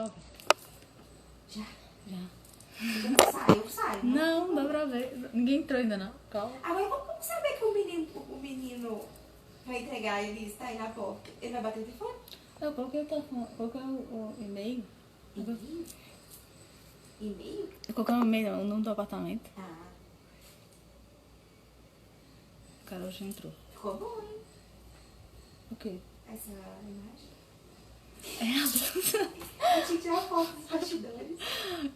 Coloca. Já. Já. Sai, né? Não, dá pra ver. Ninguém entrou ainda, não. Calma. Agora, como saber que o menino vai entregar ele está aí na porta? Ele vai bater o telefone? Eu coloquei o telefone, coloquei o e-mail. E-mail? E-mail? Eu coloquei o e-mail, o nome do apartamento. Ah, O cara já entrou. ficou bom, hein? O quê? Essa imagem. É a blusa. Eu tinha que tirar foto dos bastidores.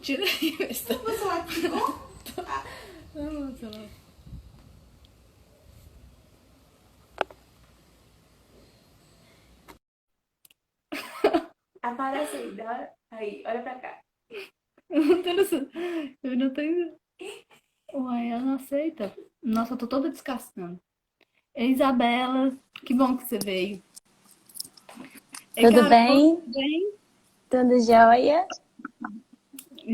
Tira aí, besta. O celular ficou? Ah, Não, sei lá. aparece aí, aí, olha pra cá. Eu não tenho noção. Eu não tenho. Uai, ela não aceita. Nossa, eu tô toda descascando. Isabela, que bom que você veio. Tudo Carol, bem? tudo bem? Tudo jóia?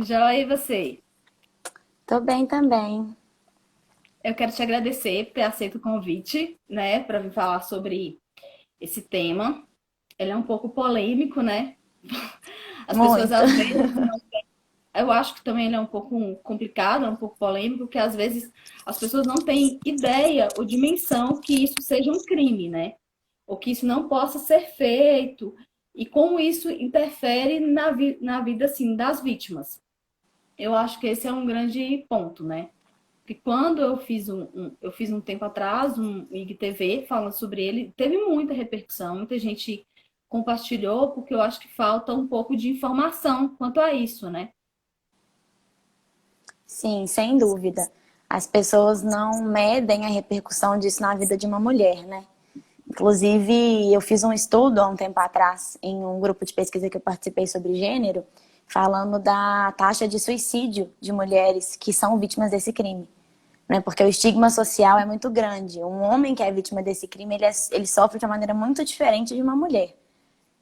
Joia, e você? Tô bem também. Eu quero te agradecer por ter aceito o convite, né, para vir falar sobre esse tema. Ele é um pouco polêmico, né? As pessoas Muito. às vezes, eu acho que também ele é um pouco complicado, é um pouco polêmico, porque às vezes as pessoas não têm ideia ou dimensão que isso seja um crime, né? Ou que isso não possa ser feito e como isso interfere na vida assim das vítimas. Eu acho que esse é um grande ponto, né? Que quando eu fiz um tempo atrás um IGTV falando sobre ele, teve muita repercussão, muita gente compartilhou, porque eu acho que falta um pouco de informação quanto a isso, né? Sim, sem dúvida. As pessoas não medem a repercussão disso na vida de uma mulher, né? Inclusive, eu fiz um estudo há um tempo atrás em um grupo de pesquisa que eu participei sobre gênero, falando da taxa de suicídio de mulheres que são vítimas desse crime. Né? Porque o estigma social é muito grande. Um homem que é vítima desse crime, ele sofre de uma maneira muito diferente de uma mulher.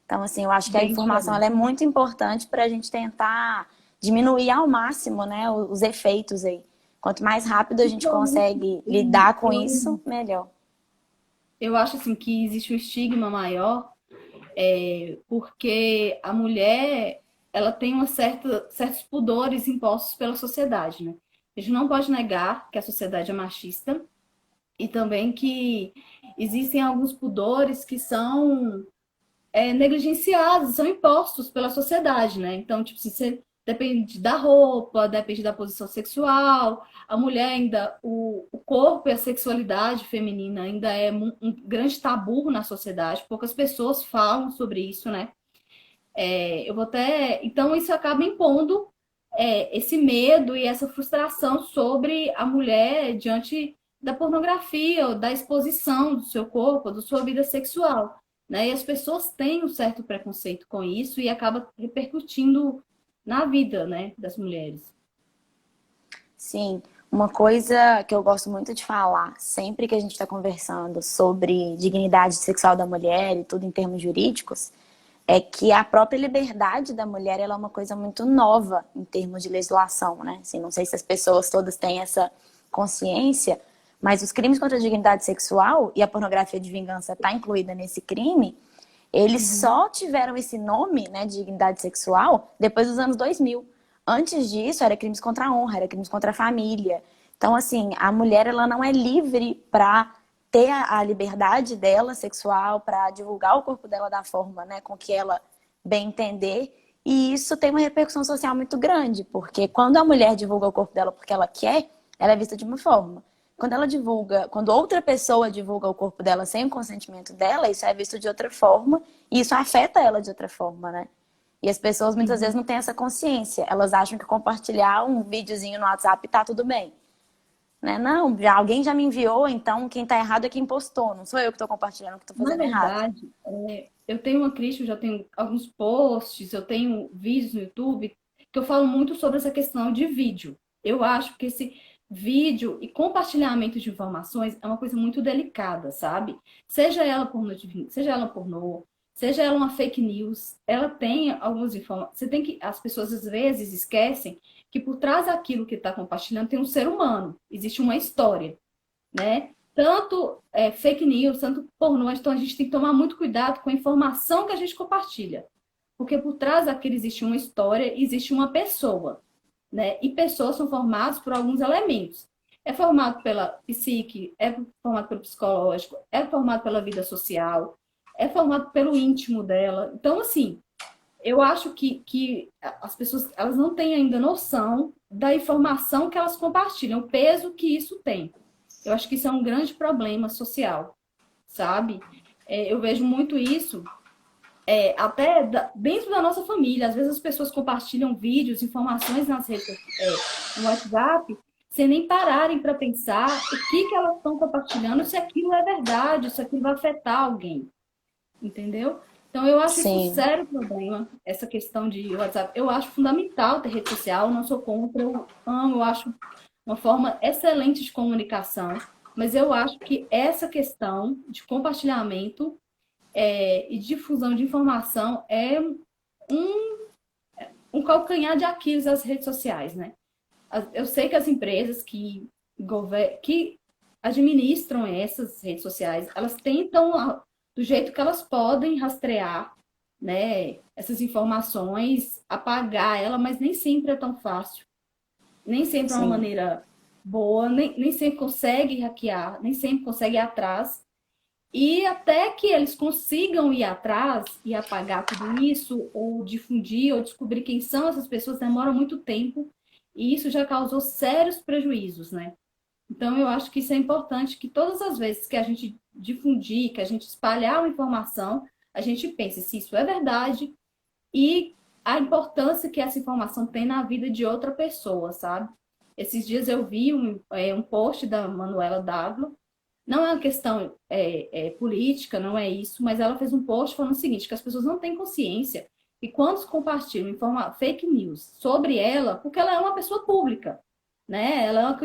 Então, assim, eu acho que a Bem informação diferente. ela é muito importante para a gente tentar diminuir ao máximo, né, os efeitos aí. Quanto mais rápido a gente consegue lidar com isso, melhor. Eu acho assim que existe um estigma maior, porque a mulher ela tem certos pudores impostos pela sociedade, né? A gente não pode negar que a sociedade é machista e também que existem alguns pudores que são negligenciados, são impostos pela sociedade, né? Então, tipo, se você depende da roupa, depende da posição sexual, a mulher ainda, o corpo e a sexualidade feminina ainda é um grande tabu na sociedade, poucas pessoas falam sobre isso, né? Eu vou até. Então, isso acaba impondo esse medo e essa frustração sobre a mulher diante da pornografia, ou da exposição do seu corpo, da sua vida sexual. Né? E as pessoas têm um certo preconceito com isso e acaba repercutindo na vida, né, das mulheres. Sim, uma coisa que eu gosto muito de falar, sempre que a gente está conversando sobre dignidade sexual da mulher e tudo em termos jurídicos, é que a própria liberdade da mulher ela é uma coisa muito nova em termos de legislação, né? Assim, não sei se as pessoas todas têm essa consciência, mas os crimes contra a dignidade sexual e a pornografia de vingança está incluída nesse crime, eles só tiveram esse nome, né, de dignidade sexual depois dos anos 2000. Antes disso, era crimes contra a honra, era crimes contra a família. Então, assim, a mulher ela não é livre para ter a liberdade dela sexual, para divulgar o corpo dela da forma, né, com que ela bem entender. E isso tem uma repercussão social muito grande, porque quando a mulher divulga o corpo dela porque ela quer, ela é vista de uma forma. Quando ela divulga, quando outra pessoa divulga o corpo dela sem o consentimento dela, isso é visto de outra forma e isso afeta ela de outra forma, né? E as pessoas muitas vezes não têm essa consciência. Elas acham que compartilhar um videozinho no WhatsApp tá tudo bem. Né? Não, alguém já me enviou, então quem tá errado é quem postou. Não sou eu que tô compartilhando o que tô Na fazendo errado. verdade, eu tenho uma crítica, eu já tenho alguns posts, eu tenho vídeos no YouTube que eu falo muito sobre essa questão de vídeo. Eu acho que esse vídeo e compartilhamento de informações é uma coisa muito delicada, sabe? Seja ela pornô, seja ela pornô, seja ela uma fake news, ela tem algumas informações. Você tem que, as pessoas às vezes esquecem que por trás daquilo que está compartilhando tem um ser humano, existe uma história, né? Tanto fake news, tanto pornô, então a gente tem que tomar muito cuidado com a informação que a gente compartilha. Porque por trás daquilo existe uma história, existe uma pessoa, né? E pessoas são formadas por alguns elementos. É formado pela psique, é formado pelo psicológico, é formado pela vida social, é formado pelo íntimo dela. Então, assim, eu acho que as pessoas elas não têm ainda noção da informação que elas compartilham, o peso que isso tem. Eu acho que isso é um grande problema social, sabe? Eu vejo muito isso dentro da nossa família. Às vezes as pessoas compartilham vídeos, informações nas redes, no WhatsApp, sem nem pararem para pensar o que elas estão compartilhando, se aquilo é verdade, se aquilo vai afetar alguém, entendeu? Então eu acho isso um Sim, sério problema, essa questão de WhatsApp. Eu acho fundamental ter rede social, não sou contra, eu amo, eu acho uma forma excelente de comunicação, mas eu acho que essa questão de compartilhamento e difusão de informação é um calcanhar de Aquiles das redes sociais, né? Eu sei que as empresas que administram essas redes sociais, elas tentam, do jeito que elas podem, rastrear, né, essas informações, apagar ela, mas nem sempre é tão fácil. Nem sempre é uma sim, maneira boa, nem sempre consegue hackear, nem sempre consegue ir atrás. E até que eles consigam ir atrás e apagar tudo isso, ou difundir, ou descobrir quem são essas pessoas, demora muito tempo. E isso já causou sérios prejuízos, né? Então, eu acho que isso é importante, que todas as vezes que a gente difundir, que a gente espalhar uma informação, a gente pense se isso é verdade e a importância que essa informação tem na vida de outra pessoa, sabe? Esses dias eu vi um post da Manuela Dávila, não é uma questão política, não é isso, mas ela fez um post falando o seguinte, que as pessoas não têm consciência e quando compartilham fake news sobre ela, porque ela é uma pessoa pública, né? Ela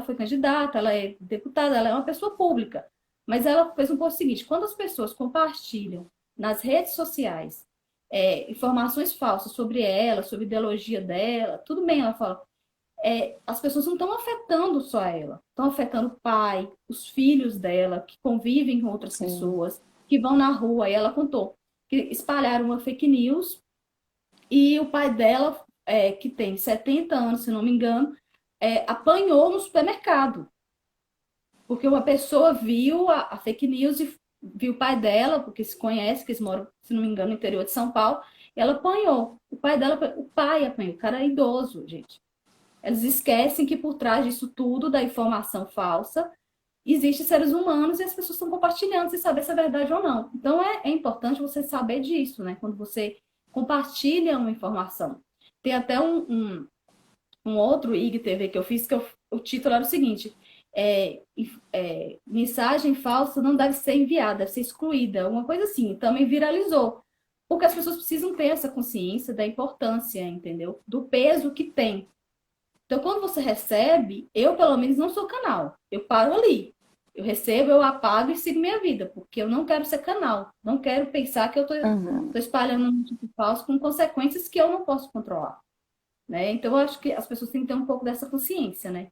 foi candidata, ela é deputada, ela é uma pessoa pública. Mas ela fez um post seguinte, quando as pessoas compartilham nas redes sociais informações falsas sobre ela, sobre a ideologia dela, tudo bem, ela fala, as pessoas não estão afetando só ela, estão afetando o pai, os filhos dela, que convivem com outras sim. pessoas, que vão na rua, e ela contou que espalharam uma fake news e o pai dela, que tem 70 anos, se não me engano, apanhou no supermercado, porque uma pessoa viu a fake news e viu o pai dela, porque se conhece, que eles moram, se não me engano, no interior de São Paulo, e ela apanhou. O pai apanhou, o cara é idoso, gente. Eles esquecem que por trás disso tudo, da informação falsa, existem seres humanos e as pessoas estão compartilhando sem saber se é verdade ou não. Então é importante você saber disso, né? Quando você compartilha uma informação. Tem até um outro IGTV que eu fiz, o título era o seguinte: mensagem falsa não deve ser enviada, deve ser excluída, uma coisa assim. Também viralizou. Porque as pessoas precisam ter essa consciência da importância, entendeu? Do peso que tem. Então, quando você recebe, eu pelo menos não sou canal. Eu paro ali. Eu recebo, eu apago e sigo minha vida, porque eu não quero ser canal. Não quero pensar que eu estou Uhum. espalhando um tipo falso com consequências que eu não posso controlar, né? Então, eu acho que as pessoas têm que ter um pouco dessa consciência, né?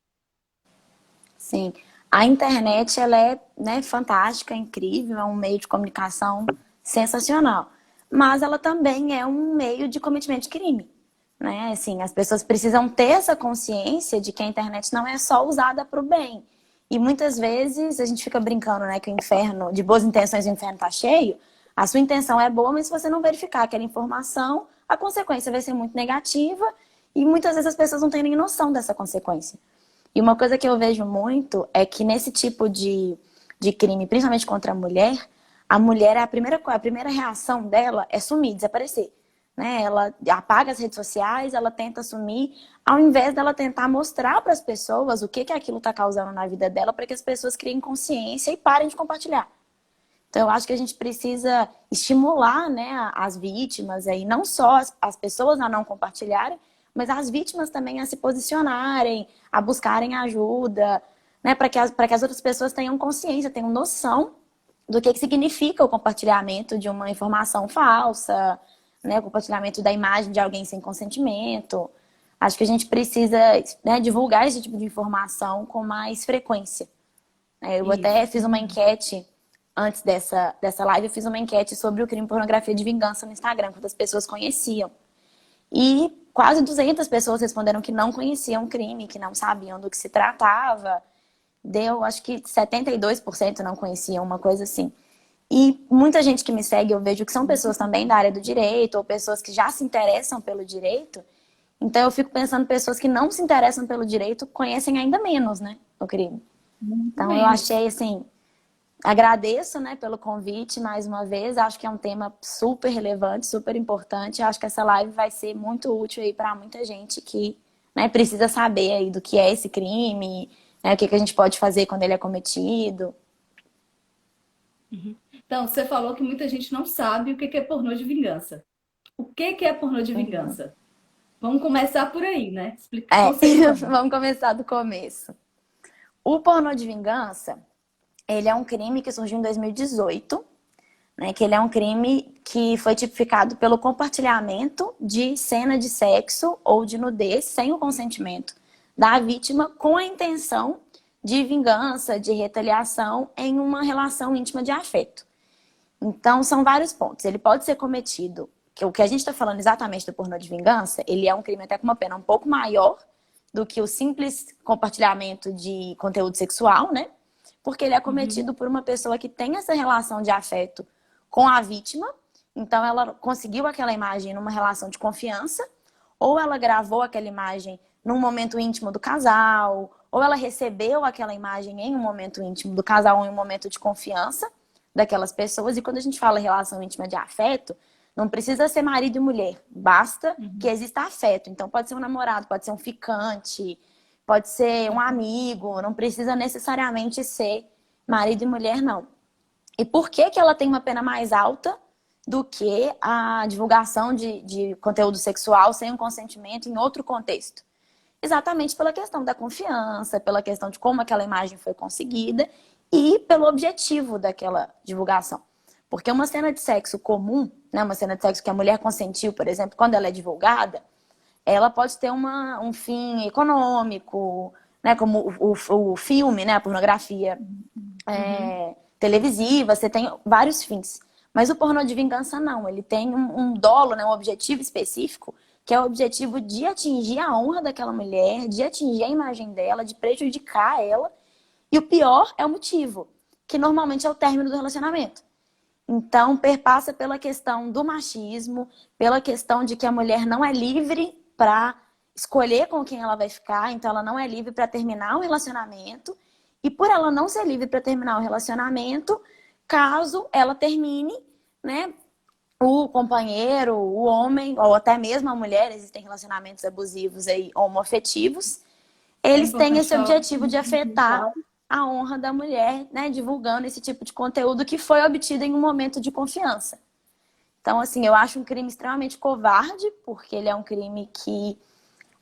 Sim. A internet, ela é, né, fantástica, incrível, é um meio de comunicação sensacional. Mas ela também é um meio de cometimento de crime, né? Assim, as pessoas precisam ter essa consciência de que a internet não é só usada para o bem. E muitas vezes a gente fica brincando, né, que o inferno, de boas intenções, o inferno tá cheio. A sua intenção é boa, mas se você não verificar aquela informação, a consequência vai ser muito negativa e muitas vezes as pessoas não têm nem noção dessa consequência. E uma coisa que eu vejo muito é que nesse tipo de crime, principalmente contra a mulher, a primeira reação dela é sumir, desaparecer. Né? Ela apaga as redes sociais, ela tenta sumir, ao invés dela tentar mostrar para as pessoas o que aquilo está causando na vida dela, para que as pessoas criem consciência e parem de compartilhar. Então, eu acho que a gente precisa estimular, né, as vítimas, aí, não só as pessoas a não compartilharem, mas as vítimas também a se posicionarem, a buscarem ajuda, né, para que as outras pessoas tenham consciência, tenham noção do que significa o compartilhamento de uma informação falsa, né, o compartilhamento da imagem de alguém sem consentimento. Acho que a gente precisa, né, divulgar esse tipo de informação com mais frequência. Eu Isso. até fiz uma enquete antes dessa live, eu fiz uma enquete sobre o crime pornografia de vingança no Instagram, quantas pessoas conheciam. E quase 200 pessoas responderam que não conheciam o crime, que não sabiam do que se tratava. Deu, acho que 72% não conheciam, uma coisa assim. E muita gente que me segue, eu vejo que são pessoas também da área do direito, ou pessoas que já se interessam pelo direito. Então eu fico pensando, pessoas que não se interessam pelo direito conhecem ainda menos, né, o crime. Muito Então eu menos. achei, assim, agradeço, né, pelo convite mais uma vez. Acho que é um tema super relevante, super importante. Acho que essa live vai ser muito útil aí para muita gente que, né, precisa saber aí do que é esse crime, né, o que a gente pode fazer quando ele é cometido. Então, você falou que muita gente não sabe o que é pornô de vingança. O que é pornô de Uhum. vingança? Vamos começar por aí, né? É, Conceituando. vamos começar do começo. O pornô de vingança, ele é um crime que surgiu em 2018, né, que ele é um crime que foi tipificado pelo compartilhamento de cena de sexo ou de nudez sem o consentimento da vítima com a intenção de vingança, de retaliação em uma relação íntima de afeto. Então, são vários pontos. Ele pode ser cometido, que o que a gente está falando exatamente do pornô de vingança, ele é um crime até com uma pena um pouco maior do que o simples compartilhamento de conteúdo sexual, né? Porque ele é Uhum. cometido por uma pessoa que tem essa relação de afeto com a vítima, então ela conseguiu aquela imagem numa relação de confiança, ou ela gravou aquela imagem num momento íntimo do casal, ou ela recebeu aquela imagem em um momento íntimo do casal, ou em um momento de confiança daquelas pessoas. E quando a gente fala relação íntima de afeto, não precisa ser marido e mulher, basta que Uhum. exista afeto. Então pode ser um namorado, pode ser um ficante, pode ser um amigo, não precisa necessariamente ser marido e mulher, não. E por que que ela tem uma pena mais alta do que a divulgação de conteúdo sexual sem um consentimento em outro contexto? Exatamente pela questão da confiança, pela questão de como aquela imagem foi conseguida e pelo objetivo daquela divulgação. Porque uma cena de sexo comum, né, uma cena de sexo que a mulher consentiu, por exemplo, quando ela é divulgada, ela pode ter um fim econômico, né, como o filme, né, a pornografia Uhum. televisiva, você tem vários fins. Mas o pornô de vingança não, ele tem um dolo, né, um objetivo específico, que é o objetivo de atingir a honra daquela mulher, de atingir a imagem dela, de prejudicar ela. E o pior é o motivo, que normalmente é o término do relacionamento. Então, perpassa pela questão do machismo, pela questão de que a mulher não é livre para escolher com quem ela vai ficar, então ela não é livre para terminar o relacionamento. E por ela não ser livre para terminar o relacionamento, caso ela termine, né, o companheiro, o homem, ou até mesmo a mulher, existem relacionamentos abusivos aí, homoafetivos, É eles têm importante esse falar objetivo de afetar a honra da mulher, né, divulgando esse tipo de conteúdo que foi obtido em um momento de confiança. Então, assim, eu acho um crime extremamente covarde, porque ele é um crime que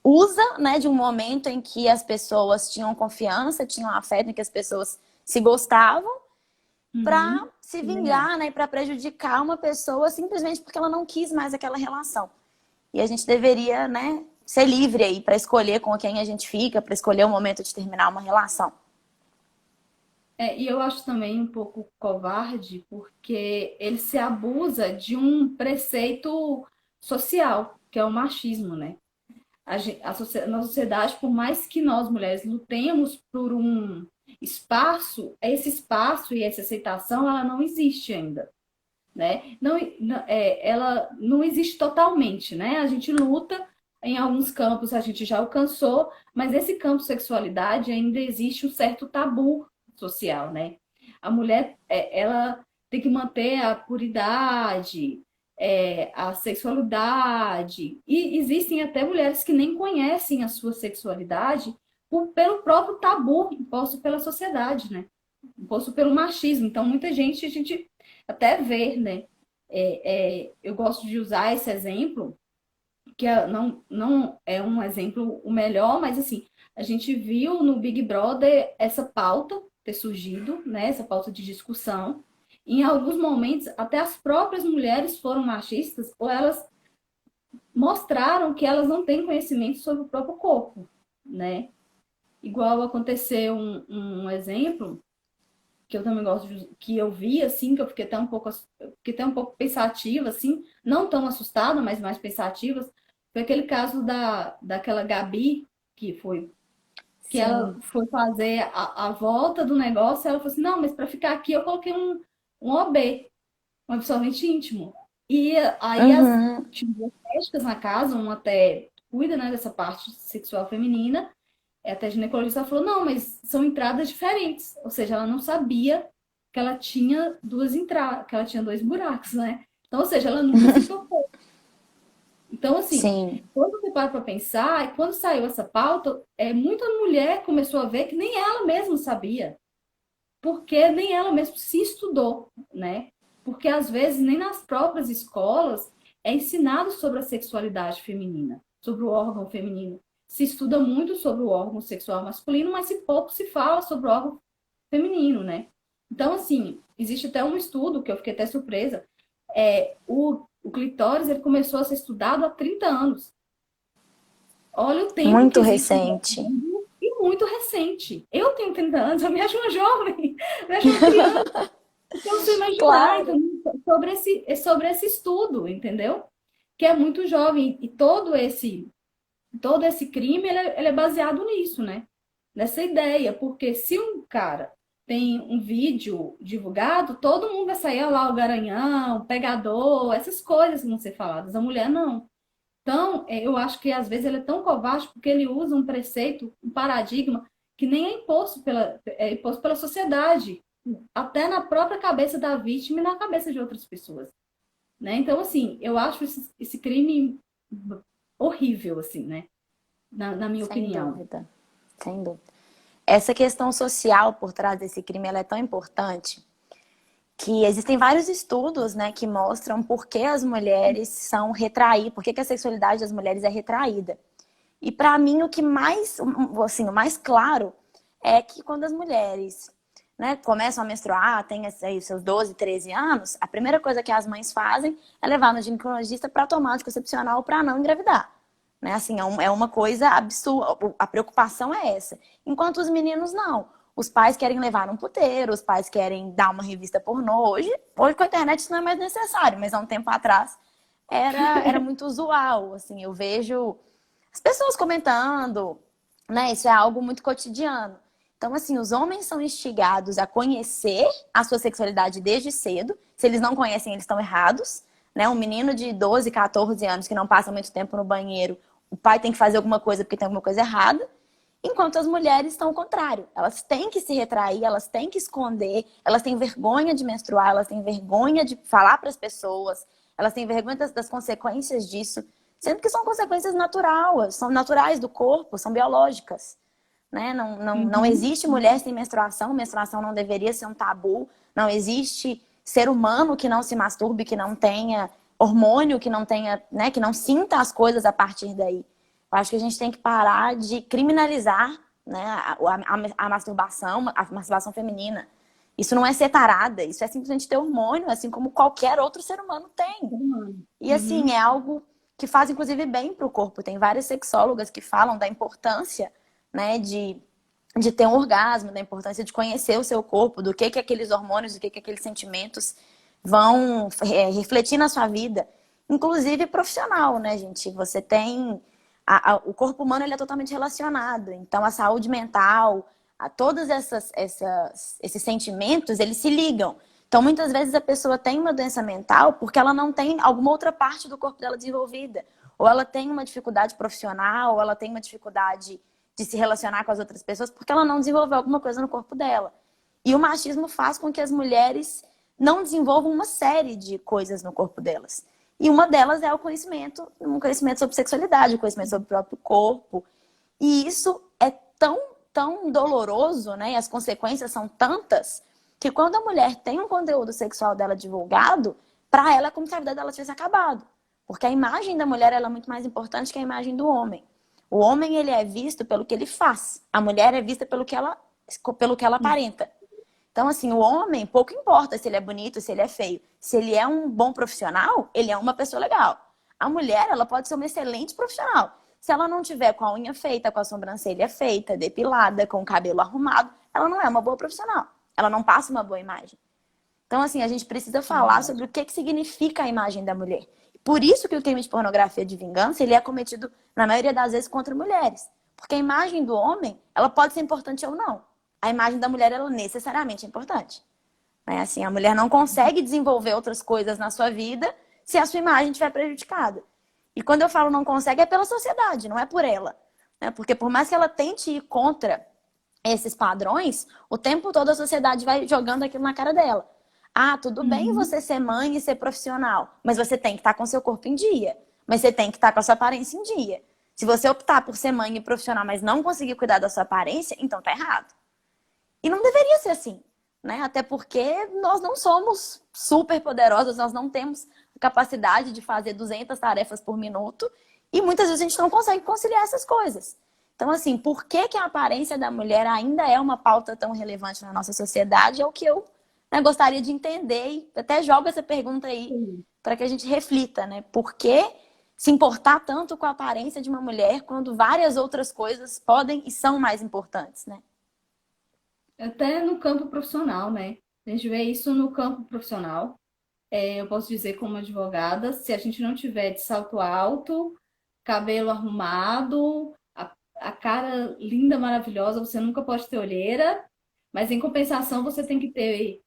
usa, né, de um momento em que as pessoas tinham confiança, tinham afeto, em que as pessoas se gostavam, para Uhum. se Também acho. vingar, né, para prejudicar uma pessoa simplesmente porque ela não quis mais aquela relação. E a gente deveria, né, ser livre aí para escolher com quem a gente fica, para escolher o momento de terminar uma relação. E eu acho também um pouco covarde, porque ele se abusa de um preceito social, que é o machismo, né? Na sociedade, por mais que nós mulheres lutemos por um espaço, esse espaço e essa aceitação, ela não existe ainda, né? Ela não existe totalmente, né? A gente luta, em alguns campos a gente já alcançou, mas esse campo sexualidade ainda existe um certo tabu social, né? A mulher, ela tem que manter a puridade, a sexualidade, e existem até mulheres que nem conhecem a sua sexualidade pelo próprio tabu imposto pela sociedade, né? Imposto pelo machismo. Então, muita gente, a gente até vê, né? Eu gosto de usar esse exemplo, que não é um exemplo o melhor, mas assim, a gente viu no Big Brother essa pauta ter surgido, né? Essa pauta de discussão. Em alguns momentos, até as próprias mulheres foram machistas, ou elas mostraram que elas não têm conhecimento sobre o próprio corpo, né? Igual aconteceu um exemplo que eu também gosto que eu vi, assim, que eu fiquei até um pouco pensativa, assim, não tão assustada, mas mais pensativa, foi aquele caso daquela Gabi, que ela Sim. foi fazer a volta do negócio, ela falou assim, não, mas para ficar aqui eu coloquei um OB, um absorvente íntimo. E aí Uhum. tinha duas médicas na casa, uma até cuida, né, dessa parte sexual feminina, até ginecologista, ela falou, não, mas são entradas diferentes. Ou seja, ela não sabia que ela tinha duas entradas, que ela tinha dois buracos, né? Então, ou seja, ela nunca se tocou. Então, assim, Sim. quando você para pensar, e quando saiu essa pauta, muita mulher começou a ver que nem ela mesma sabia, porque nem ela mesma se estudou, né? Porque às vezes nem nas próprias escolas é ensinado sobre a sexualidade feminina, sobre o órgão feminino. Se estuda muito sobre o órgão sexual masculino, mas se pouco se fala sobre o órgão feminino, né? Então, assim, existe até um estudo que eu fiquei até surpresa. O clitóris ele começou a ser estudado há 30 anos. Olha o tempo que Muito existe recente. e muito recente. Eu tenho 30 anos, eu me acho uma jovem, me acho uma criança. Então, você imaginar Claro. então, sobre esse estudo, entendeu? Que é muito jovem. E todo esse crime ele é baseado nisso, né? Nessa ideia. Porque se um cara tem um vídeo divulgado, todo mundo vai sair lá, o garanhão, o pegador, essas coisas que vão ser faladas. A mulher não. Então, eu acho que às vezes ele é tão covarde porque ele usa um preceito, um paradigma que nem é imposto pela sociedade, até na própria cabeça da vítima e na cabeça de outras pessoas, né? Então, assim, eu acho esse crime horrível, assim, né? Na minha Sem opinião. dúvida. Sem dúvida. Essa questão social por trás desse crime ela é tão importante que existem vários estudos, né, que mostram por que as mulheres são retraídas, por que a sexualidade das mulheres é retraída. E para mim o que mais, assim, o mais claro é que quando as mulheres, né, começam a menstruar, têm aí os seus 12, 13 anos, a primeira coisa que as mães fazem é levar no ginecologista para tomar anticoncepcional para não engravidar. Né? Assim, é uma coisa absurda, a preocupação é essa. Enquanto os meninos não. Os pais querem levar um puteiro, os pais querem dar uma revista pornô. Hoje com a internet isso não é mais necessário, mas há um tempo atrás era muito usual. Assim, eu vejo as pessoas comentando, né? Isso é algo muito cotidiano. Então, assim, os homens são instigados a conhecer a sua sexualidade desde cedo. Se eles não conhecem, eles estão errados. Né? Um menino de 12, 14 anos que não passa muito tempo no banheiro, o pai tem que fazer alguma coisa porque tem alguma coisa errada. Enquanto as mulheres estão ao contrário. Elas têm que se retrair, elas têm que esconder, elas têm vergonha de menstruar, elas têm vergonha de falar para as pessoas, elas têm vergonha das consequências disso, sendo que são consequências naturais, são naturais do corpo, são biológicas. Né? Não Uhum. existe mulher sem menstruação, menstruação não deveria ser um tabu, não existe ser humano que não se masturbe, que não tenha hormônio, que não tenha, né, que não sinta as coisas a partir daí. Eu acho que a gente tem que parar de criminalizar, né, a masturbação feminina. Isso não é ser tarada, isso é simplesmente ter hormônio, assim como qualquer outro ser humano tem. E assim, Uhum. é algo que faz inclusive bem para o corpo. Tem várias sexólogas que falam da importância, né, de ter um orgasmo, da importância de conhecer o seu corpo, do que aqueles hormônios, do que aqueles sentimentos vão refletir na sua vida. Inclusive profissional, né, gente? Você tem... o corpo humano ele é totalmente relacionado. Então, a saúde mental, todos esses sentimentos, eles se ligam. Então, muitas vezes a pessoa tem uma doença mental porque ela não tem alguma outra parte do corpo dela desenvolvida. Ou ela tem uma dificuldade profissional, ou ela tem uma dificuldade de se relacionar com as outras pessoas porque ela não desenvolveu alguma coisa no corpo dela. E o machismo faz com que as mulheres não desenvolvam uma série de coisas no corpo delas. E uma delas é o conhecimento, um conhecimento sobre sexualidade, um conhecimento sobre o próprio corpo. E isso é tão doloroso, né? E as consequências são tantas que quando a mulher tem um conteúdo sexual dela divulgado, para ela é como se a vida dela tivesse acabado. Porque a imagem da mulher ela é muito mais importante que a imagem do homem. O homem ele é visto pelo que ele faz. A mulher é vista pelo que ela aparenta. Então, assim, o homem, pouco importa se ele é bonito, se ele é feio. Se ele é um bom profissional, ele é uma pessoa legal. A mulher, ela pode ser uma excelente profissional. Se ela não tiver com a unha feita, com a sobrancelha feita, depilada, com o cabelo arrumado, ela não é uma boa profissional. ela não passa uma boa imagem. Então, assim, a gente precisa falar sobre o que significa a imagem da mulher. Por isso que o crime de pornografia de vingança, ele é cometido, na maioria das vezes, contra mulheres. Porque a imagem do homem, ela pode ser importante ou não. A imagem da mulher, ela necessariamente é importante. Né? Assim, a mulher não consegue desenvolver outras coisas na sua vida se a sua imagem estiver prejudicada. E quando eu falo não consegue, é pela sociedade, não é por ela. Né? Porque por mais que ela tente ir contra esses padrões, o tempo todo a sociedade vai jogando aquilo na cara dela. Ah, tudo bem você ser mãe e ser profissional, mas você tem que estar com seu corpo em dia. Mas você tem que estar com a sua aparência em dia. Se você optar por ser mãe e profissional, mas não conseguir cuidar da sua aparência, então tá errado. E não deveria ser assim, né? Até porque nós não somos super poderosas, nós não temos a capacidade de fazer 200 tarefas por minuto e muitas vezes a gente não consegue conciliar essas coisas. Então, assim, por que que a aparência da mulher ainda é uma pauta tão relevante na nossa sociedade? É o que eu, né, gostaria de entender e até jogo essa pergunta aí para que a gente reflita, né? Por que se importar tanto com a aparência de uma mulher quando várias outras coisas podem e são mais importantes, né? Até no campo profissional, né? A gente vê isso no campo profissional. Eu posso dizer como advogada, se a gente não tiver de salto alto, cabelo arrumado, a cara linda, maravilhosa, você nunca pode ter olheira, mas em compensação você tem que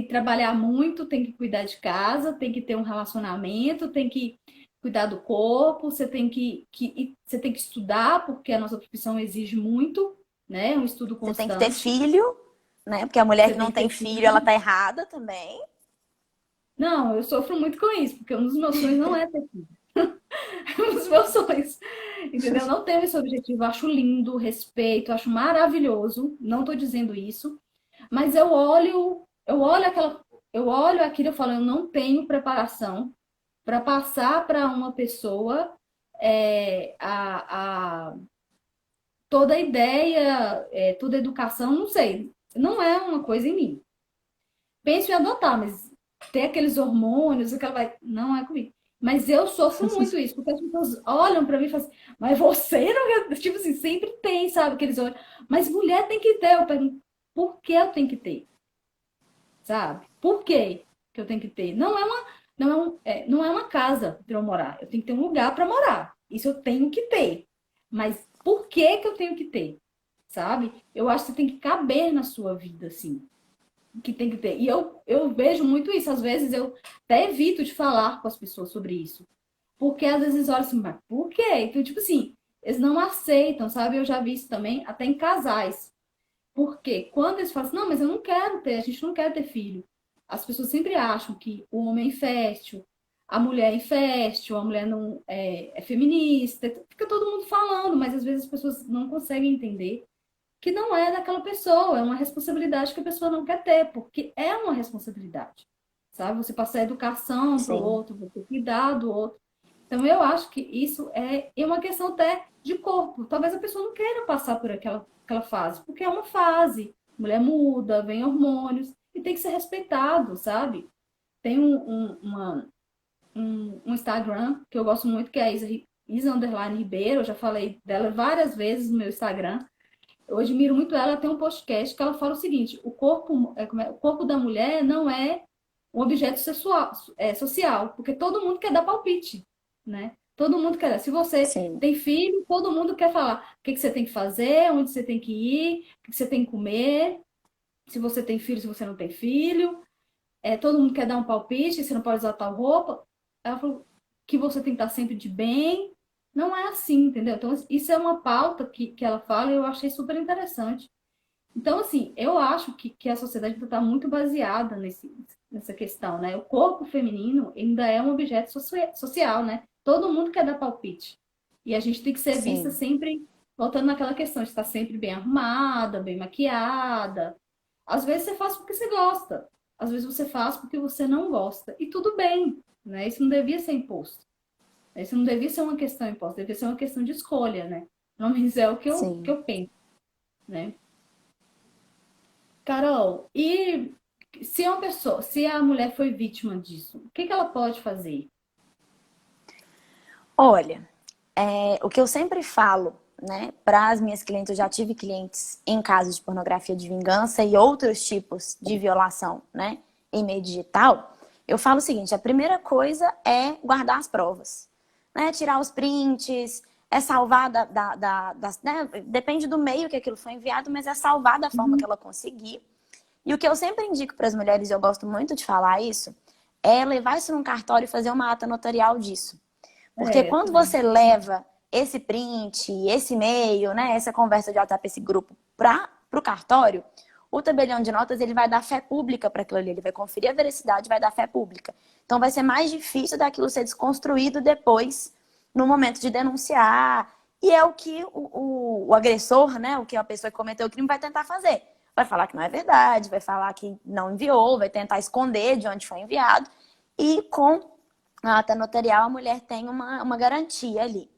trabalhar muito, tem que cuidar de casa, tem que ter um relacionamento, tem que cuidar do corpo, você tem que estudar, porque a nossa profissão exige muito, né? Um estudo Você tem que ter constante. filho, né? Porque a mulher Você que tem não que tem ter filho, ela filho. tá errada também. Não, eu sofro muito com isso, porque um dos meus sonhos não é ter filho. Um dos meus sonhos. Entendeu? Eu não tenho esse objetivo. Eu acho lindo, respeito, acho maravilhoso. Não estou dizendo isso. Mas eu olho aquilo e falo, eu não tenho preparação para passar para uma pessoa toda a ideia, toda a educação, não sei. Não é uma coisa em mim. Penso em adotar, mas ter aqueles hormônios, aquela vai. Não é comigo. Mas eu sofro muito isso, porque as pessoas olham pra mim e falam assim, mas você não quer. Tipo assim, sempre tem, sabe? Que eles olham. Mas mulher tem que ter. Eu pergunto, por que eu tenho que ter? Sabe? Por que que eu tenho que ter? Não é uma casa para eu morar. Eu tenho que ter um lugar para morar. Isso eu tenho que ter. Mas por que que eu tenho que ter? Sabe? Eu acho que você tem que caber na sua vida, assim que tem que ter. E eu vejo muito isso. Às vezes eu até evito de falar com as pessoas sobre isso. Porque às vezes olham assim, mas por quê? Então, tipo assim, eles não aceitam, sabe? Eu já vi isso também, até em casais. Porque quando eles falam assim, não, mas eu não quero ter, a gente não quer ter filho. As pessoas sempre acham que o homem é infértil, a mulher é infértil, a mulher não é feminista. Fica todo mundo falando, mas às vezes as pessoas não conseguem entender que não é daquela pessoa, é uma responsabilidade que a pessoa não quer ter, porque é uma responsabilidade, sabe? Você passar educação para o Sim. outro, você cuidar do outro. Então, eu acho que isso é uma questão até de corpo. Talvez a pessoa não queira passar por aquela fase, porque é uma fase. Mulher muda, vem hormônios, e tem que ser respeitado, sabe? Tem um Instagram que eu gosto muito, que é a Isa Ribeiro, eu já falei dela várias vezes no meu Instagram. Eu admiro muito ela, ela tem um podcast que ela fala o seguinte: o corpo da mulher não é um objeto social, porque todo mundo quer dar palpite, né? Todo mundo quer dar. Se você Sim. tem filho, todo mundo quer falar o que você tem que fazer, onde você tem que ir, o que você tem que comer, se você tem filho, se você não tem filho. Todo mundo quer dar um palpite, você não pode usar tal roupa. Ela falou que você tem que estar sempre de bem. Não é assim, entendeu? Então, isso é uma pauta que ela fala e eu achei super interessante. Então, assim, eu acho que a sociedade está muito baseada nessa questão, né? O corpo feminino ainda é um objeto social, né? Todo mundo quer dar palpite. E a gente tem que ser vista Sim. sempre, voltando naquela questão de estar sempre bem arrumada, bem maquiada. Às vezes você faz porque você gosta, às vezes você faz porque você não gosta. E tudo bem, né? Isso não devia ser imposto. Isso não devia ser uma questão imposta, devia ser uma questão de escolha, né? Pelo menos é o que Sim. eu penso, né? Carol, e se a mulher foi vítima disso, o que ela pode fazer? Olha, o que eu sempre falo né, para as minhas clientes, eu já tive clientes em casos de pornografia de vingança e outros tipos de violação, né, em meio digital, eu falo o seguinte, a primeira coisa é guardar as provas, né, tirar os prints, é salvar né, depende do meio que aquilo foi enviado, mas é salvar da forma que ela conseguir. E o que eu sempre indico para as mulheres, e eu gosto muito de falar isso, é levar isso num cartório e fazer uma ata notarial disso. Porque quando você leva esse print, esse e-mail, né, essa conversa de WhatsApp, esse grupo para o cartório, o tabelião de notas ele vai dar fé pública para aquilo ali, ele vai conferir a veracidade, vai dar fé pública. Então vai ser mais difícil daquilo ser desconstruído depois, no momento de denunciar. E é o que o agressor, né, o que a pessoa que cometeu o crime vai tentar fazer. Vai falar que não é verdade, vai falar que não enviou, vai tentar esconder de onde foi enviado. E com a ata notarial, a mulher tem uma garantia ali.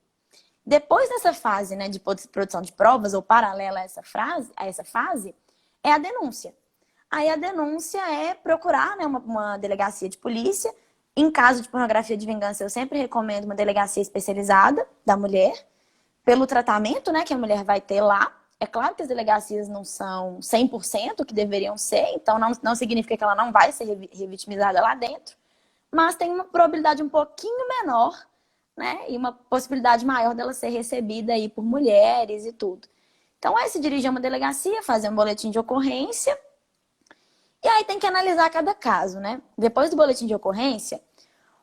Depois dessa fase, né, de produção de provas, ou paralela a essa fase, é a denúncia. Aí a denúncia é procurar, né, uma delegacia de polícia. Em caso de pornografia de vingança, eu sempre recomendo uma delegacia especializada da mulher, pelo tratamento, né, que a mulher vai ter lá. É claro que as delegacias não são 100% o que deveriam ser, então não significa que ela não vai ser revitimizada lá dentro, mas tem uma probabilidade um pouquinho menor, né, e uma possibilidade maior dela ser recebida aí por mulheres e tudo. Então é se dirigir a uma delegacia, fazer um boletim de ocorrência, e aí tem que analisar cada caso, né? Depois do boletim de ocorrência,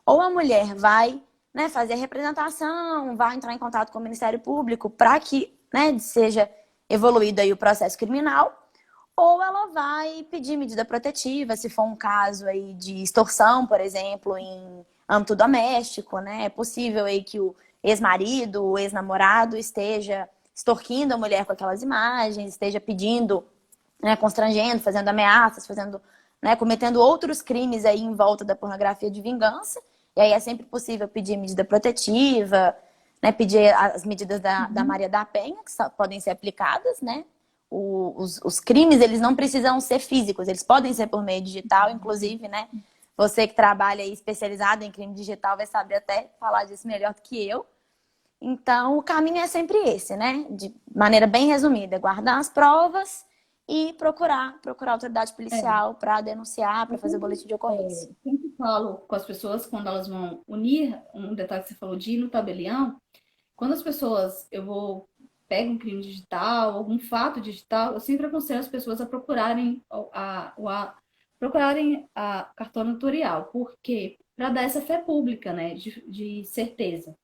ou a mulher vai, né, fazer a representação, vai entrar em contato com o Ministério Público para que, né, seja evoluído aí o processo criminal, ou ela vai pedir medida protetiva, se for um caso aí de extorsão, por exemplo, em âmbito doméstico, né? É possível aí que o ex-marido, o ex-namorado esteja extorquindo a mulher com aquelas imagens, esteja pedindo, né, constrangendo, fazendo ameaças, fazendo, né, cometendo outros crimes aí em volta da pornografia de vingança. E aí é sempre possível pedir medida protetiva, né, pedir as medidas da Maria da Penha, que podem ser aplicadas, né? Os crimes, eles não precisam ser físicos, eles podem ser por meio digital, inclusive, né? Você que trabalha aí especializado em crime digital vai saber até falar disso melhor do que eu. Então, o caminho é sempre esse, né? De maneira bem resumida, guardar as provas e procurar a autoridade policial para denunciar, para fazer o boletim de ocorrência. Eu sempre falo com as pessoas quando elas vão unir, um detalhe que você falou de ir no tabelião, quando as pessoas, pego um crime digital, algum fato digital, eu sempre aconselho as pessoas a procurarem a cartório notarial, porque para dar essa fé pública, né, de certeza,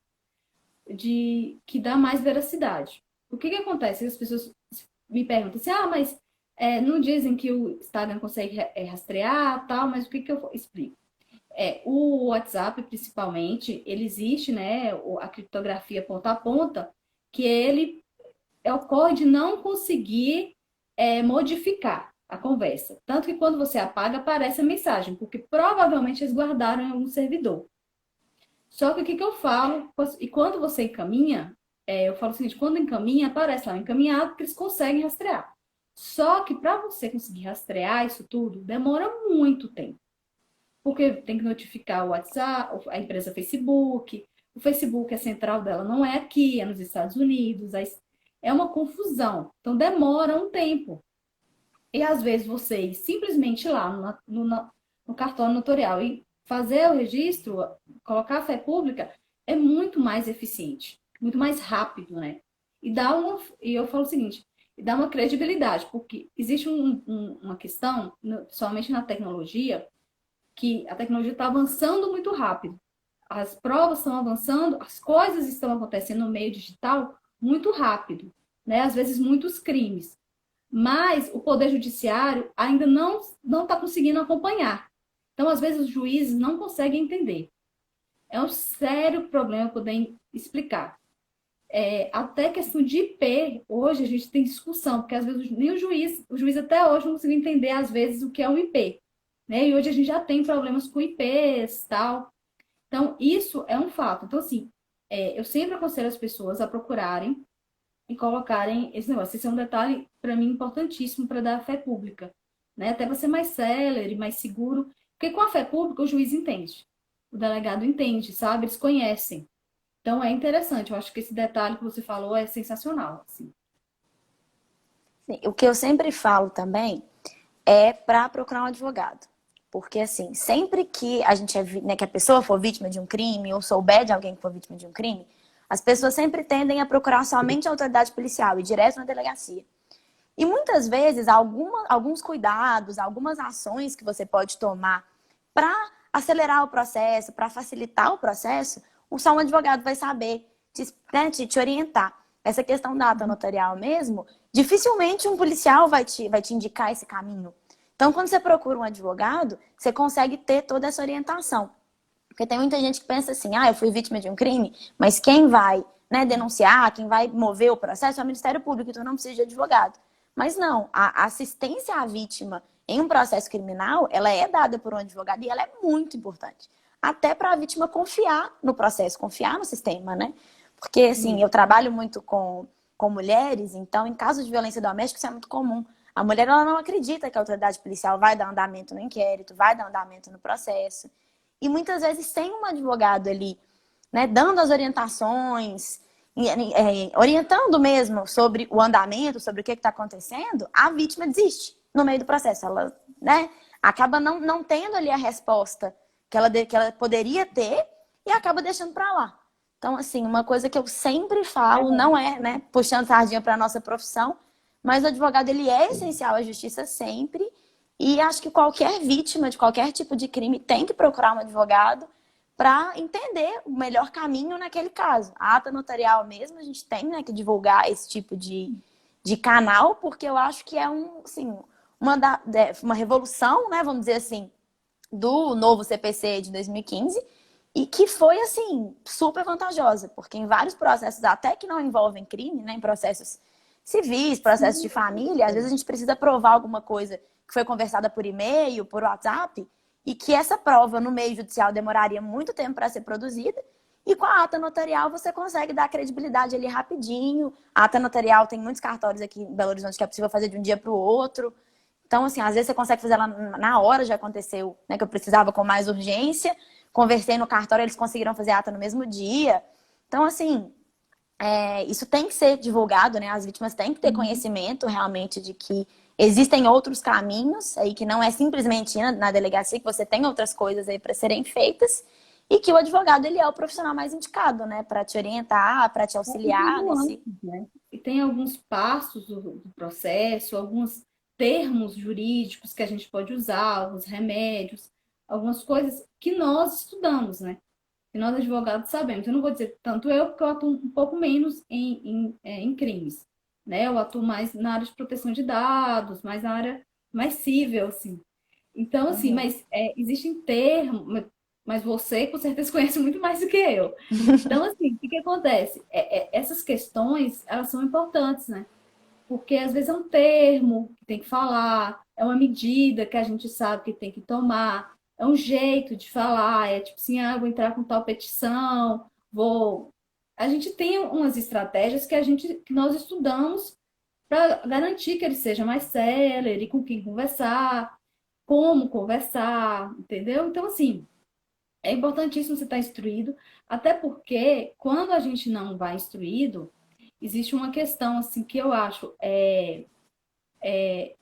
que dá mais veracidade. O que acontece? As pessoas me perguntam assim, mas não dizem que o Instagram consegue rastrear, tal, mas o que eu explico? O WhatsApp, principalmente, ele existe, né, a criptografia ponta a ponta, que ele ocorre de não conseguir modificar a conversa. Tanto que quando você apaga, aparece a mensagem, porque provavelmente eles guardaram em algum servidor. Só que o que eu falo, e quando você encaminha, eu falo o seguinte, quando encaminha, aparece lá encaminhado, que eles conseguem rastrear. Só que para você conseguir rastrear isso tudo, demora muito tempo. Porque tem que notificar o WhatsApp, a empresa Facebook, o Facebook, a central dela não é aqui, é nos Estados Unidos, é uma confusão. Então demora um tempo. E às vezes você simplesmente ir lá no cartório notarial e fazer o registro, colocar a fé pública, é muito mais eficiente, muito mais rápido, né? E eu falo o seguinte, dá uma credibilidade, porque existe uma questão, somente na tecnologia, que a tecnologia está avançando muito rápido. As provas estão avançando, as coisas estão acontecendo no meio digital muito rápido, né? Às vezes muitos crimes. Mas o Poder Judiciário ainda não está conseguindo acompanhar. Então, às vezes, os juízes não conseguem entender. É um sério problema poder explicar. Até questão de IP, hoje a gente tem discussão, porque às vezes nem o juiz até hoje não conseguiu entender, às vezes, o que é um IP. Né? E hoje a gente já tem problemas com IPs e tal. Então, isso é um fato. Então, assim, eu sempre aconselho as pessoas a procurarem e colocarem esse negócio. Esse é um detalhe, para mim, importantíssimo para dar a fé pública. Né? Até você mais célere, mais seguro. Porque com a fé pública, o juiz entende. O delegado entende, sabe? Eles conhecem. Então, é interessante. Eu acho que esse detalhe que você falou é sensacional, assim. Sim, o que eu sempre falo também é para procurar um advogado. Porque, assim, sempre que a gente né, que a pessoa for vítima de um crime ou souber de alguém que for vítima de um crime, as pessoas sempre tendem a procurar somente a autoridade policial e direto na delegacia. E muitas vezes, alguns cuidados, algumas ações que você pode tomar para acelerar o processo, para facilitar o processo, só um advogado vai saber né, te orientar. Essa questão da ata notarial mesmo, dificilmente um policial vai te indicar esse caminho. Então, quando você procura um advogado, você consegue ter toda essa orientação. Porque tem muita gente que pensa assim, eu fui vítima de um crime, mas quem vai, né, denunciar, quem vai mover o processo é o Ministério Público, então não precisa de advogado. Mas não, a assistência à vítima em um processo criminal, ela é dada por um advogado e ela é muito importante. Até para a vítima confiar no processo, confiar no sistema, né? Porque, assim, eu trabalho muito com mulheres, então, em caso de violência doméstica, isso é muito comum. A mulher, ela não acredita que a autoridade policial vai dar andamento no inquérito, vai dar andamento no processo. E muitas vezes sem um advogado ali, né, dando as orientações, orientando mesmo sobre o andamento, sobre o que está acontecendo, a vítima desiste no meio do processo. Ela, né, acaba não tendo ali a resposta que ela poderia ter e acaba deixando para lá. Então, assim, uma coisa que eu sempre falo, não é, né, puxando sardinha para a nossa profissão, mas o advogado, ele é essencial à justiça sempre. E acho que qualquer vítima de qualquer tipo de crime tem que procurar um advogado para entender o melhor caminho naquele caso. A ata notarial mesmo, a gente tem, né, que divulgar esse tipo de canal, porque eu acho que é assim, uma revolução, né, vamos dizer assim, do novo CPC de 2015, e que foi, assim, super vantajosa, porque em vários processos, até que não envolvem crime, né, em processos civis, processos de família, às vezes a gente precisa provar alguma coisa que foi conversada por e-mail, por WhatsApp, e que essa prova no meio judicial demoraria muito tempo para ser produzida, e com a ata notarial você consegue dar credibilidade ali rapidinho. A ata notarial tem muitos cartórios aqui em Belo Horizonte que é possível fazer de um dia para o outro. Então, assim, às vezes você consegue fazer ela na hora, já aconteceu, né, que eu precisava com mais urgência. Conversei no cartório, eles conseguiram fazer a ata no mesmo dia. Então, assim, isso tem que ser divulgado, né? As vítimas têm que ter conhecimento realmente de que existem outros caminhos aí, que não é simplesmente ir na delegacia, que você tem outras coisas aí para serem feitas, e que o advogado, ele é o profissional mais indicado, né? Para te orientar, para te auxiliar nesse... Né? E tem alguns passos do processo, alguns termos jurídicos que a gente pode usar, alguns remédios, algumas coisas que nós estudamos, né? Que nós advogados sabemos. Eu não vou dizer tanto eu, porque eu atuo um pouco menos em crimes, né? Eu atuo mais na área de proteção de dados, mais na área mais civil, assim. Então, assim, mas existem termos, mas você com certeza conhece muito mais do que eu. Então, assim, o que acontece? Essas questões, elas são importantes, né? Porque às vezes é um termo que tem que falar, é uma medida que a gente sabe que tem que tomar, é um jeito de falar, é tipo assim, vou entrar com tal petição, vou. A gente tem umas estratégias que nós estudamos para garantir que ele seja mais célere, com quem conversar, como conversar, entendeu? Então, assim, é importantíssimo você estar instruído, até porque quando a gente não vai instruído, existe uma questão assim que eu acho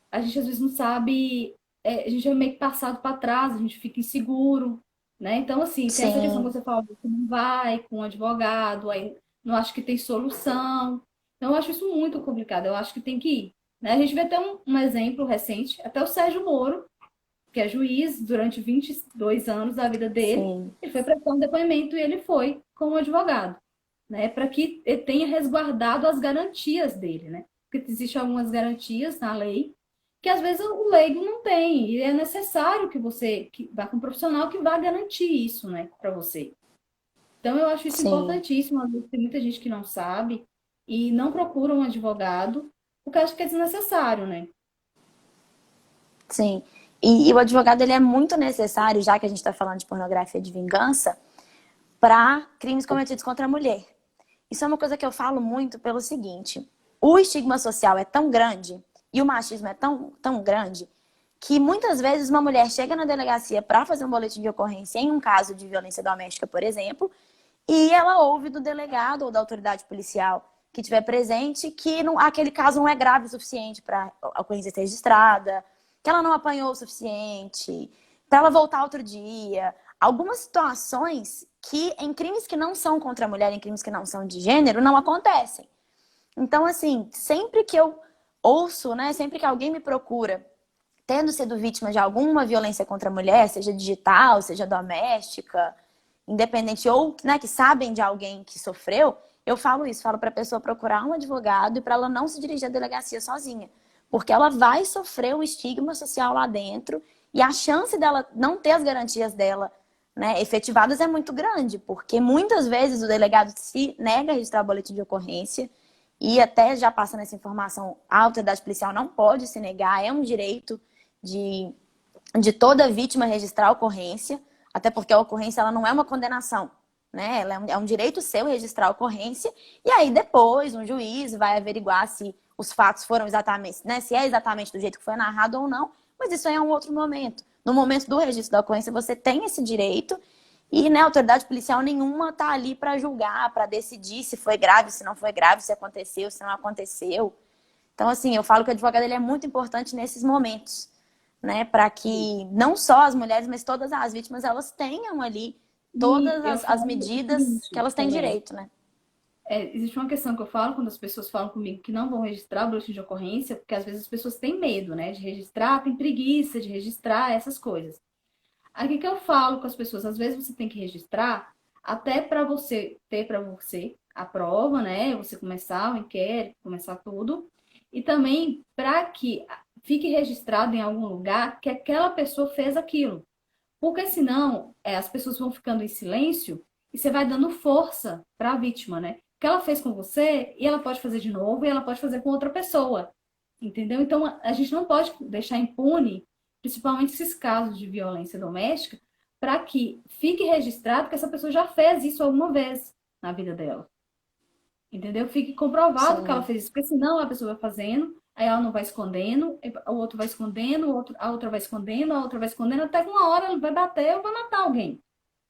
a gente às vezes não sabe, a gente é meio que passado para trás, a gente fica inseguro, né? Então, assim, tem essa questão que Sim, você falou, você não vai com um advogado, aí não acho que tem solução. Então, eu acho isso muito complicado, eu acho que tem que ir. Né? A gente vê até um exemplo recente, até o Sérgio Moro, que é juiz durante 22 anos da vida dele, sim, ele foi prestar um depoimento e ele foi como advogado, né? Para que ele tenha resguardado as garantias dele, né? Porque existem algumas garantias na lei que às vezes o leigo não tem, e é necessário que você que vá com um profissional que vá garantir isso, né, para você. Então eu acho isso sim, importantíssimo, às vezes tem muita gente que não sabe e não procura um advogado, porque acha que é desnecessário, né? sim. E o advogado, ele é muito necessário, já que a gente está falando de pornografia de vingança, para crimes cometidos contra a mulher. Isso é uma coisa que eu falo muito pelo seguinte: o estigma social é tão grande e o machismo é tão grande que muitas vezes uma mulher chega na delegacia para fazer um boletim de ocorrência em um caso de violência doméstica, por exemplo, e ela ouve do delegado ou da autoridade policial que estiver presente que não, aquele caso não é grave o suficiente para a ocorrência ser registrada, que ela não apanhou o suficiente, para ela voltar outro dia. Algumas situações que em crimes que não são contra a mulher, em crimes que não são de gênero, não acontecem. Então, assim, sempre que eu ouço, né, sempre que alguém me procura tendo sido vítima de alguma violência contra a mulher, seja digital, seja doméstica, independente, ou, né, que sabem de alguém que sofreu, eu falo isso, falo para a pessoa procurar um advogado e para ela não se dirigir à delegacia sozinha, porque ela vai sofrer um estigma social lá dentro e a chance dela não ter as garantias dela, né, efetivadas é muito grande, porque muitas vezes o delegado se nega a registrar o boletim de ocorrência e até já passando essa informação, a autoridade policial não pode se negar, é um direito de, de toda vítima registrar a ocorrência, até porque a ocorrência ela não é uma condenação, né? Ela é um direito seu registrar a ocorrência, e aí depois um juiz vai averiguar se os fatos foram exatamente, né? Se é exatamente do jeito que foi narrado ou não, mas isso aí é um outro momento. No momento do registro da ocorrência, você tem esse direito, e né, a autoridade policial nenhuma está ali para julgar, para decidir se foi grave, se não foi grave, se aconteceu, se não aconteceu. Então, assim, eu falo que o advogado ele é muito importante nesses momentos, né? Para que não só as mulheres, mas todas as vítimas, elas tenham ali E todas eu as falo o medidas que seguinte elas têm também. direito, né? Existe uma questão que eu falo quando as pessoas falam comigo que não vão registrar o boletim de ocorrência, porque às vezes as pessoas têm medo, né, de registrar, tem preguiça de registrar essas coisas. Aqui que eu falo com as pessoas, às vezes você tem que registrar até para você ter para você a prova, né, você começar o inquérito, começar tudo, e também para que fique registrado em algum lugar que aquela pessoa fez aquilo. Porque senão, as pessoas vão ficando em silêncio e você vai dando força para a vítima, né? O que ela fez com você e ela pode fazer de novo e ela pode fazer com outra pessoa. Entendeu? Então, a gente não pode deixar impune, principalmente esses casos de violência doméstica, para que fique registrado que essa pessoa já fez isso alguma vez na vida dela. Entendeu? Fique comprovado que ela Sim, fez isso, porque senão a pessoa vai fazendo, aí ela não vai escondendo, o outro vai escondendo, a outra vai escondendo, a outra vai escondendo, até que uma hora ela vai bater ou vai matar alguém,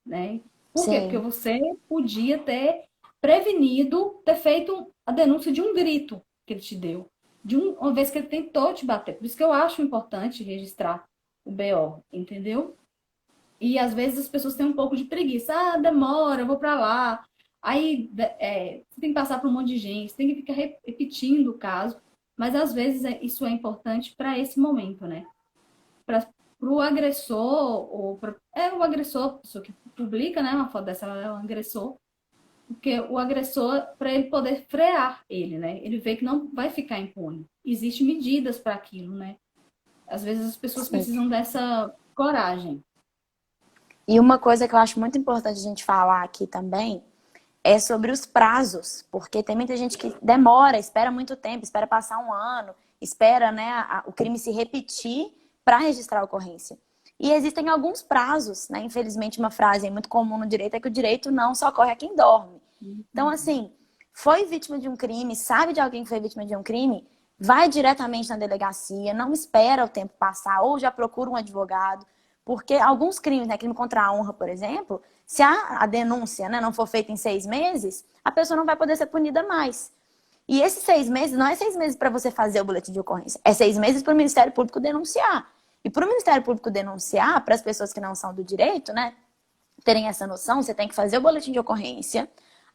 né? Por quê? Porque sim, você podia ter prevenido, ter feito a denúncia de um grito que ele te deu, uma vez que ele tentou te bater. Por isso que eu acho importante registrar o BO, entendeu? E às vezes as pessoas têm um pouco de preguiça. Ah, demora, eu vou para lá. Aí você tem que passar por um monte de gente, tem que ficar repetindo o caso. Mas às vezes isso é importante para esse momento, né? Para o agressor, ou o agressor, a pessoa que publica, né, uma foto dessa, ela é um agressor. Porque o agressor, para ele poder frear ele, né? Ele vê que não vai ficar impune. Existem medidas para aquilo, né? Às vezes as pessoas sim. precisam dessa coragem. E uma coisa que eu acho muito importante a gente falar aqui também é sobre os prazos, porque tem muita gente que demora, espera muito tempo, espera passar um ano, espera, né, o crime se repetir para registrar a ocorrência. E existem alguns prazos, né? Infelizmente, uma frase muito comum no direito é que o direito não socorre a quem dorme. Então, assim, foi vítima de um crime, sabe de alguém que foi vítima de um crime, vai diretamente na delegacia, não espera o tempo passar, ou já procura um advogado, porque alguns crimes, né, crime contra a honra, por exemplo, se a denúncia, né, não for feita em 6 meses, a pessoa não vai poder ser punida mais. E esses 6 meses não é 6 meses para você fazer o boletim de ocorrência, é 6 meses para o Ministério Público denunciar. E para o Ministério Público denunciar, para as pessoas que não são do direito, né, terem essa noção, você tem que fazer o boletim de ocorrência,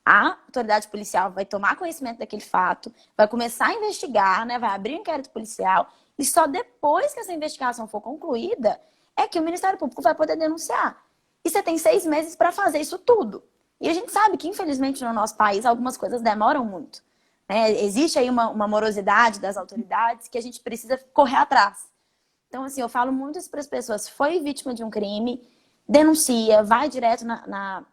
a autoridade policial vai tomar conhecimento daquele fato, vai começar a investigar, né, vai abrir um inquérito policial, e só depois que essa investigação for concluída é que o Ministério Público vai poder denunciar. E você tem 6 meses para fazer isso tudo. E a gente sabe que, infelizmente, no nosso país, algumas coisas demoram muito. Né? Existe aí uma morosidade das autoridades que a gente precisa correr atrás. Então, assim, eu falo muito isso para as pessoas. Foi vítima de um crime, denuncia, vai direto na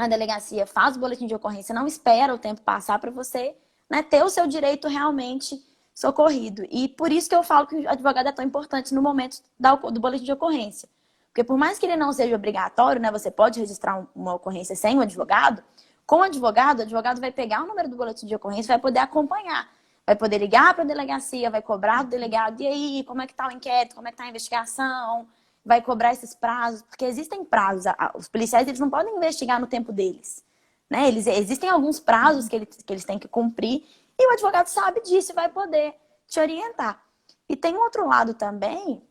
delegacia, faz o boletim de ocorrência, não espera o tempo passar para você, né, ter o seu direito realmente socorrido. E por isso que eu falo que o advogado é tão importante no momento do boletim de ocorrência. Porque por mais que ele não seja obrigatório, né, você pode registrar uma ocorrência sem o advogado, com o advogado vai pegar o número do boletim de ocorrência e vai poder acompanhar. Vai poder ligar para a delegacia, vai cobrar do delegado, e aí, como é que está o inquérito, como é que está a investigação, vai cobrar esses prazos, porque existem prazos. Os policiais eles não podem investigar no tempo deles. né? Existem alguns prazos que eles têm que cumprir e o advogado sabe disso e vai poder te orientar. E tem um outro lado também,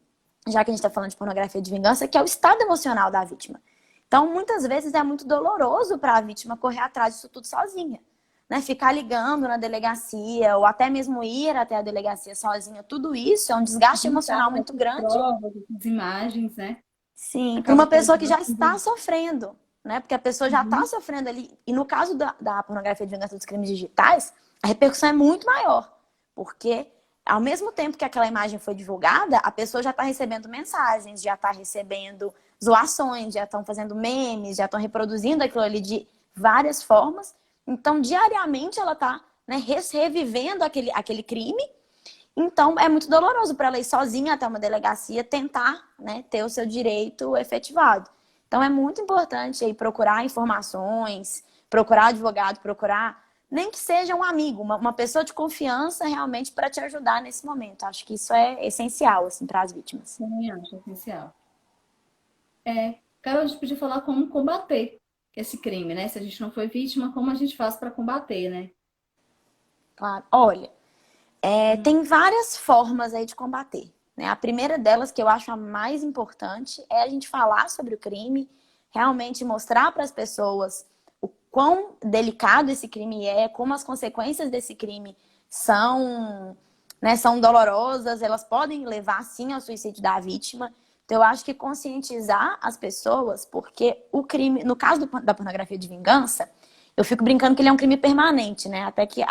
já que a gente está falando de pornografia de vingança, que é o estado emocional da vítima. Então, muitas vezes é muito doloroso para a vítima correr atrás disso tudo sozinha, né? Ficar ligando na delegacia ou até mesmo ir até a delegacia sozinha, tudo isso é um desgaste emocional muito grande. Provas, as imagens, né? Sim, para Acaba uma pessoa que já pesando. está sofrendo, né? Porque a pessoa já está sofrendo ali. E no caso da pornografia de vingança dos crimes digitais, a repercussão é muito maior. Porque ao mesmo tempo que aquela imagem foi divulgada, a pessoa já está recebendo mensagens, já está recebendo zoações, já estão fazendo memes, já estão reproduzindo aquilo ali de várias formas. Então, diariamente, ela está, né, revivendo aquele crime. Então, é muito doloroso para ela ir sozinha até uma delegacia tentar, né, ter o seu direito efetivado. Então, é muito importante aí procurar informações, procurar advogado, procurar, nem que seja um amigo, uma pessoa de confiança realmente para te ajudar nesse momento. Acho que isso é essencial, assim, para as vítimas. Também acho essencial. Carol, a gente podia falar como combater esse crime, né? Se a gente não foi vítima, como a gente faz para combater, né? Claro. Olha, tem várias formas aí de combater, né? A primeira delas, que eu acho a mais importante, é a gente falar sobre o crime, realmente mostrar para as pessoas o quão delicado esse crime é, como as consequências desse crime são, né, são dolorosas, elas podem levar, sim, ao suicídio da vítima. Então, eu acho que conscientizar as pessoas, porque o crime, no caso da pornografia de vingança, eu fico brincando que ele é um crime permanente, né? Até que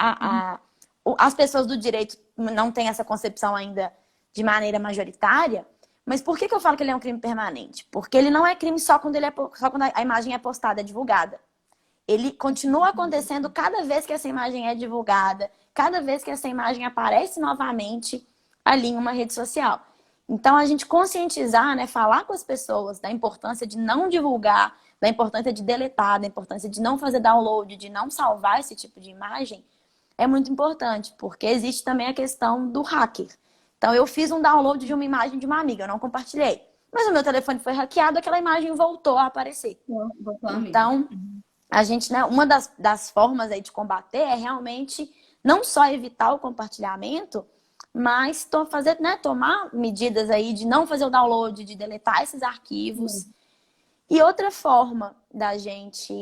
as pessoas do direito não têm essa concepção ainda de maneira majoritária. Mas por que eu falo que ele é um crime permanente? Porque ele não é crime só quando, só quando a imagem é postada, é divulgada. Ele continua acontecendo cada vez que essa imagem é divulgada, cada vez que essa imagem aparece novamente ali em uma rede social. Então, a gente conscientizar, né, falar com as pessoas da importância de não divulgar, da importância de deletar, da importância de não fazer download, de não salvar esse tipo de imagem, é muito importante, porque existe também a questão do hacker. Então, eu fiz um download de uma imagem de uma amiga, eu não compartilhei. Mas o meu telefone foi hackeado, aquela imagem voltou a aparecer. Vou falar, amiga. Então, a gente, né, uma das formas aí de combater é realmente não só evitar o compartilhamento, mas fazer, né, tomar medidas aí de não fazer o download, de deletar esses arquivos. E outra forma da gente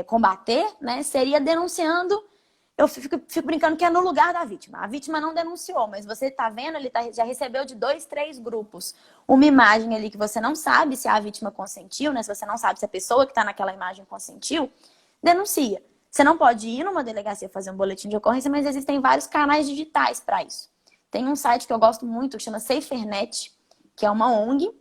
combater, né, seria denunciando. Eu fico brincando que é no lugar da vítima. A vítima não denunciou, mas você está vendo, ele já recebeu de 2, 3 grupos uma imagem ali que você não sabe se a vítima consentiu, né? Se você não sabe se a pessoa que está naquela imagem consentiu, denuncia. Você não pode ir numa delegacia fazer um boletim de ocorrência, mas existem vários canais digitais para isso. Tem um site que eu gosto muito, que chama SaferNet, que é uma ONG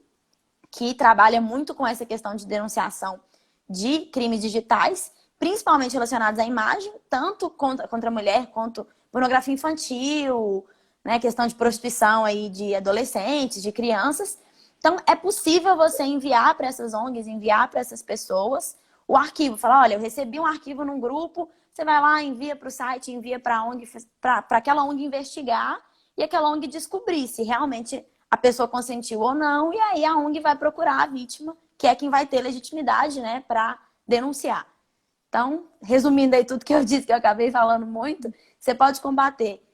que trabalha muito com essa questão de denunciação de crimes digitais, principalmente relacionados à imagem, tanto contra a mulher quanto pornografia infantil, né, questão de prostituição aí de adolescentes, de crianças. Então, é possível você enviar para essas ONGs, enviar para essas pessoas o arquivo. Falar, olha, eu recebi um arquivo num grupo, você vai lá, envia para o site, envia para a ONG, para aquela ONG investigar e aquela ONG descobrir se realmente a pessoa consentiu ou não, e aí a ONG vai procurar a vítima, que é quem vai ter legitimidade, né, para denunciar. Então, resumindo aí tudo que eu disse, que eu acabei falando muito, você pode combater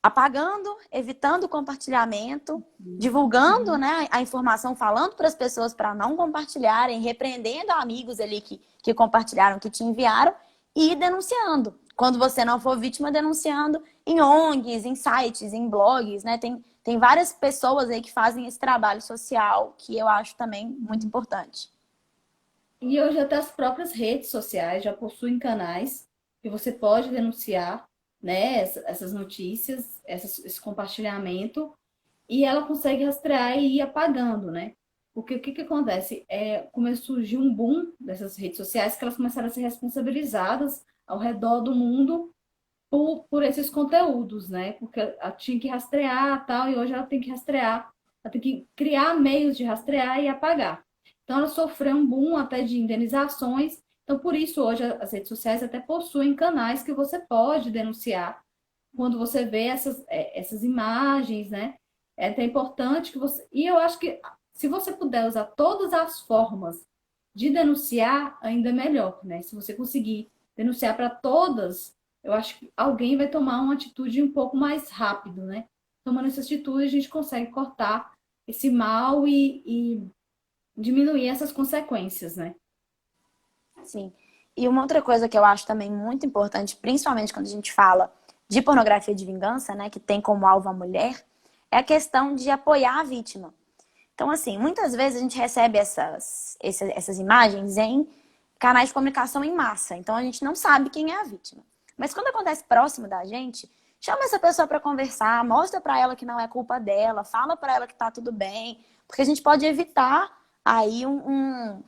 apagando, evitando o compartilhamento, divulgando, né, a informação, falando para as pessoas para não compartilharem, repreendendo amigos ali que compartilharam, que te enviaram, e denunciando. Quando você não for vítima, denunciando em ONGs, em sites, em blogs, né? Tem várias pessoas aí que fazem esse trabalho social que eu acho também muito importante. E hoje até as próprias redes sociais já possuem canais que você pode denunciar, né, essas notícias, esse compartilhamento, e ela consegue rastrear e ir apagando, né? Porque o que acontece? Começou a surgir um boom dessas redes sociais que elas começaram a ser responsabilizadas ao redor do mundo por esses conteúdos, né? Porque ela tinha que rastrear tal, e hoje ela tem que rastrear, ela tem que criar meios de rastrear e apagar. Então, ela sofreu um boom até de indenizações. Então, por isso, hoje, as redes sociais até possuem canais que você pode denunciar quando você vê essas imagens, né? É até importante que você... E eu acho que se você puder usar todas as formas de denunciar, ainda melhor, né? Se você conseguir denunciar para todas, eu acho que alguém vai tomar uma atitude um pouco mais rápido, né? Tomando essa atitude, a gente consegue cortar esse mal e diminuir essas consequências, né? Sim. E uma outra coisa que eu acho também muito importante, principalmente quando a gente fala de pornografia de vingança, né, que tem como alvo a mulher, é a questão de apoiar a vítima. Então, assim, muitas vezes a gente recebe essas imagens em canais de comunicação em massa. Então, a gente não sabe quem é a vítima. Mas quando acontece próximo da gente, chama essa pessoa para conversar, mostra para ela que não é culpa dela, fala para ela que tá tudo bem, porque a gente pode evitar aí um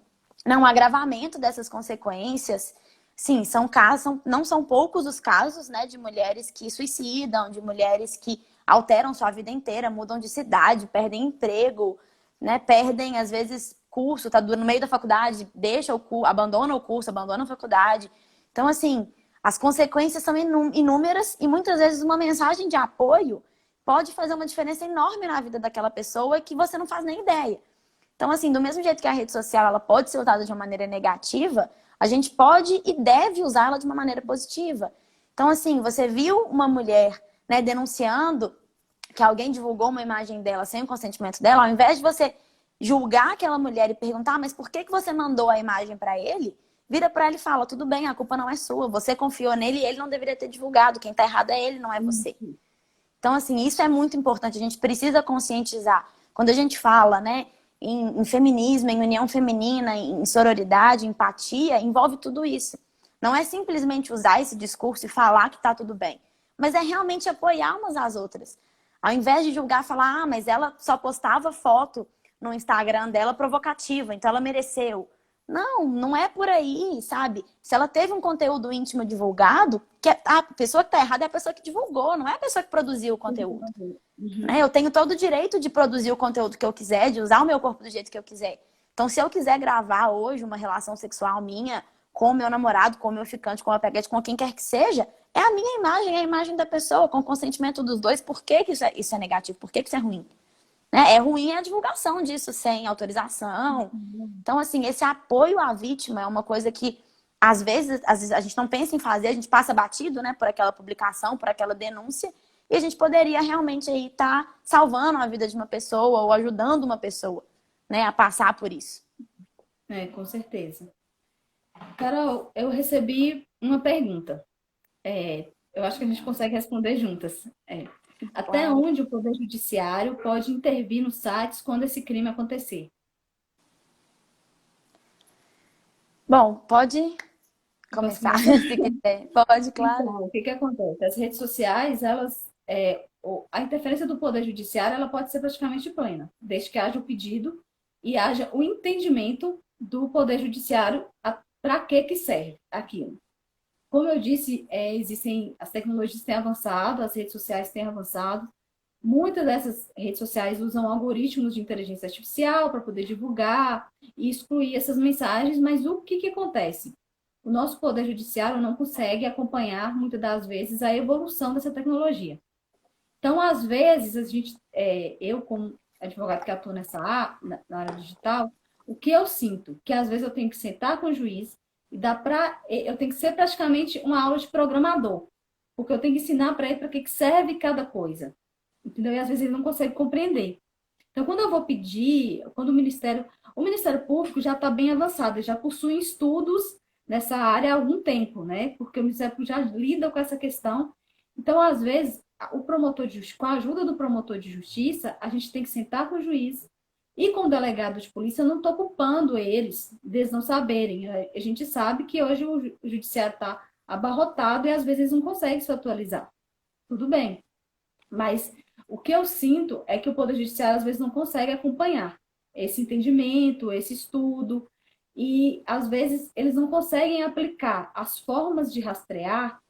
agravamento dessas consequências. Sim, são casos, não são poucos os casos, né, de mulheres que suicidam, de mulheres que alteram sua vida inteira, mudam de cidade, perdem emprego, né, perdem, às vezes, curso, tá no meio da faculdade, deixa o curso, abandona o curso, abandona a faculdade. Então, assim, as consequências são inúmeras e muitas vezes uma mensagem de apoio pode fazer uma diferença enorme na vida daquela pessoa que você não faz nem ideia. Então, assim, do mesmo jeito que a rede social ela pode ser usada de uma maneira negativa, a gente pode e deve usá-la de uma maneira positiva. Então, assim, você viu uma mulher, né, denunciando que alguém divulgou uma imagem dela sem o consentimento dela, ao invés de você julgar aquela mulher e perguntar, mas por que você mandou a imagem para ele? Vira para ela e fala, tudo bem, a culpa não é sua, você confiou nele e ele não deveria ter divulgado, quem tá errado é ele, não é você. Então, assim, isso é muito importante, a gente precisa conscientizar. Quando a gente fala, né, em feminismo, em união feminina, em sororidade, empatia, envolve tudo isso. Não é simplesmente usar esse discurso e falar que tá tudo bem, mas é realmente apoiar umas às outras. Ao invés de julgar, falar, mas ela só postava foto no Instagram dela provocativa, então ela mereceu. Não, não é por aí, sabe? Se ela teve um conteúdo íntimo divulgado, a pessoa que tá errada é a pessoa que divulgou, não é a pessoa que produziu o conteúdo. Uhum. Eu tenho todo o direito de produzir o conteúdo que eu quiser, de usar o meu corpo do jeito que eu quiser. Então, se eu quiser gravar hoje uma relação sexual minha com o meu namorado, com o meu ficante, com a peguete, com quem quer que seja, é a minha imagem, é a imagem da pessoa, com o consentimento dos dois. Por que isso é negativo? Por que isso é ruim? Né? É ruim a divulgação disso sem autorização. Então, assim, esse apoio à vítima é uma coisa que, às vezes a gente não pensa em fazer, a gente passa batido, né, por aquela publicação, por aquela denúncia, e a gente poderia realmente aí estar salvando a vida de uma pessoa ou ajudando uma pessoa, né, a passar por isso. Com certeza. Carol, eu recebi uma pergunta. Eu acho que a gente consegue responder juntas. Até Claro. onde o Poder Judiciário pode intervir nos sites quando esse crime acontecer? Bom, pode Posso começar, começar? se quiser. Pode, claro. Então, o que que acontece? As redes sociais, a interferência do Poder Judiciário, ela pode ser praticamente plena, desde que haja o pedido e haja o entendimento do Poder Judiciário para que serve aquilo. Como eu disse, as tecnologias têm avançado, as redes sociais têm avançado. Muitas dessas redes sociais usam algoritmos de inteligência artificial para poder divulgar e excluir essas mensagens, mas o que acontece? O nosso Poder Judiciário não consegue acompanhar, muitas das vezes, a evolução dessa tecnologia. Então, às vezes, eu, como advogado que atua na área digital, o que eu sinto? Que às vezes eu tenho que sentar com o juiz e eu tenho que ser praticamente uma aula de programador, porque eu tenho que ensinar para ele para que serve cada coisa, entendeu? E às vezes ele não consegue compreender. Então, quando eu vou pedir, quando o Ministério Público já está bem avançado, ele já possui estudos nessa área há algum tempo, né? Porque o Ministério Público já lida com essa questão. Então, às vezes, com a ajuda do promotor de justiça, a gente tem que sentar com o juiz e com o delegado de polícia. Eu não estou culpando deles não saberem. A gente sabe que hoje o judiciário está abarrotado e às vezes eles não conseguem se atualizar. Tudo bem. Mas o que eu sinto é que o Poder Judiciário às vezes não consegue acompanhar esse entendimento, esse estudo, e às vezes eles não conseguem aplicar as formas de rastrear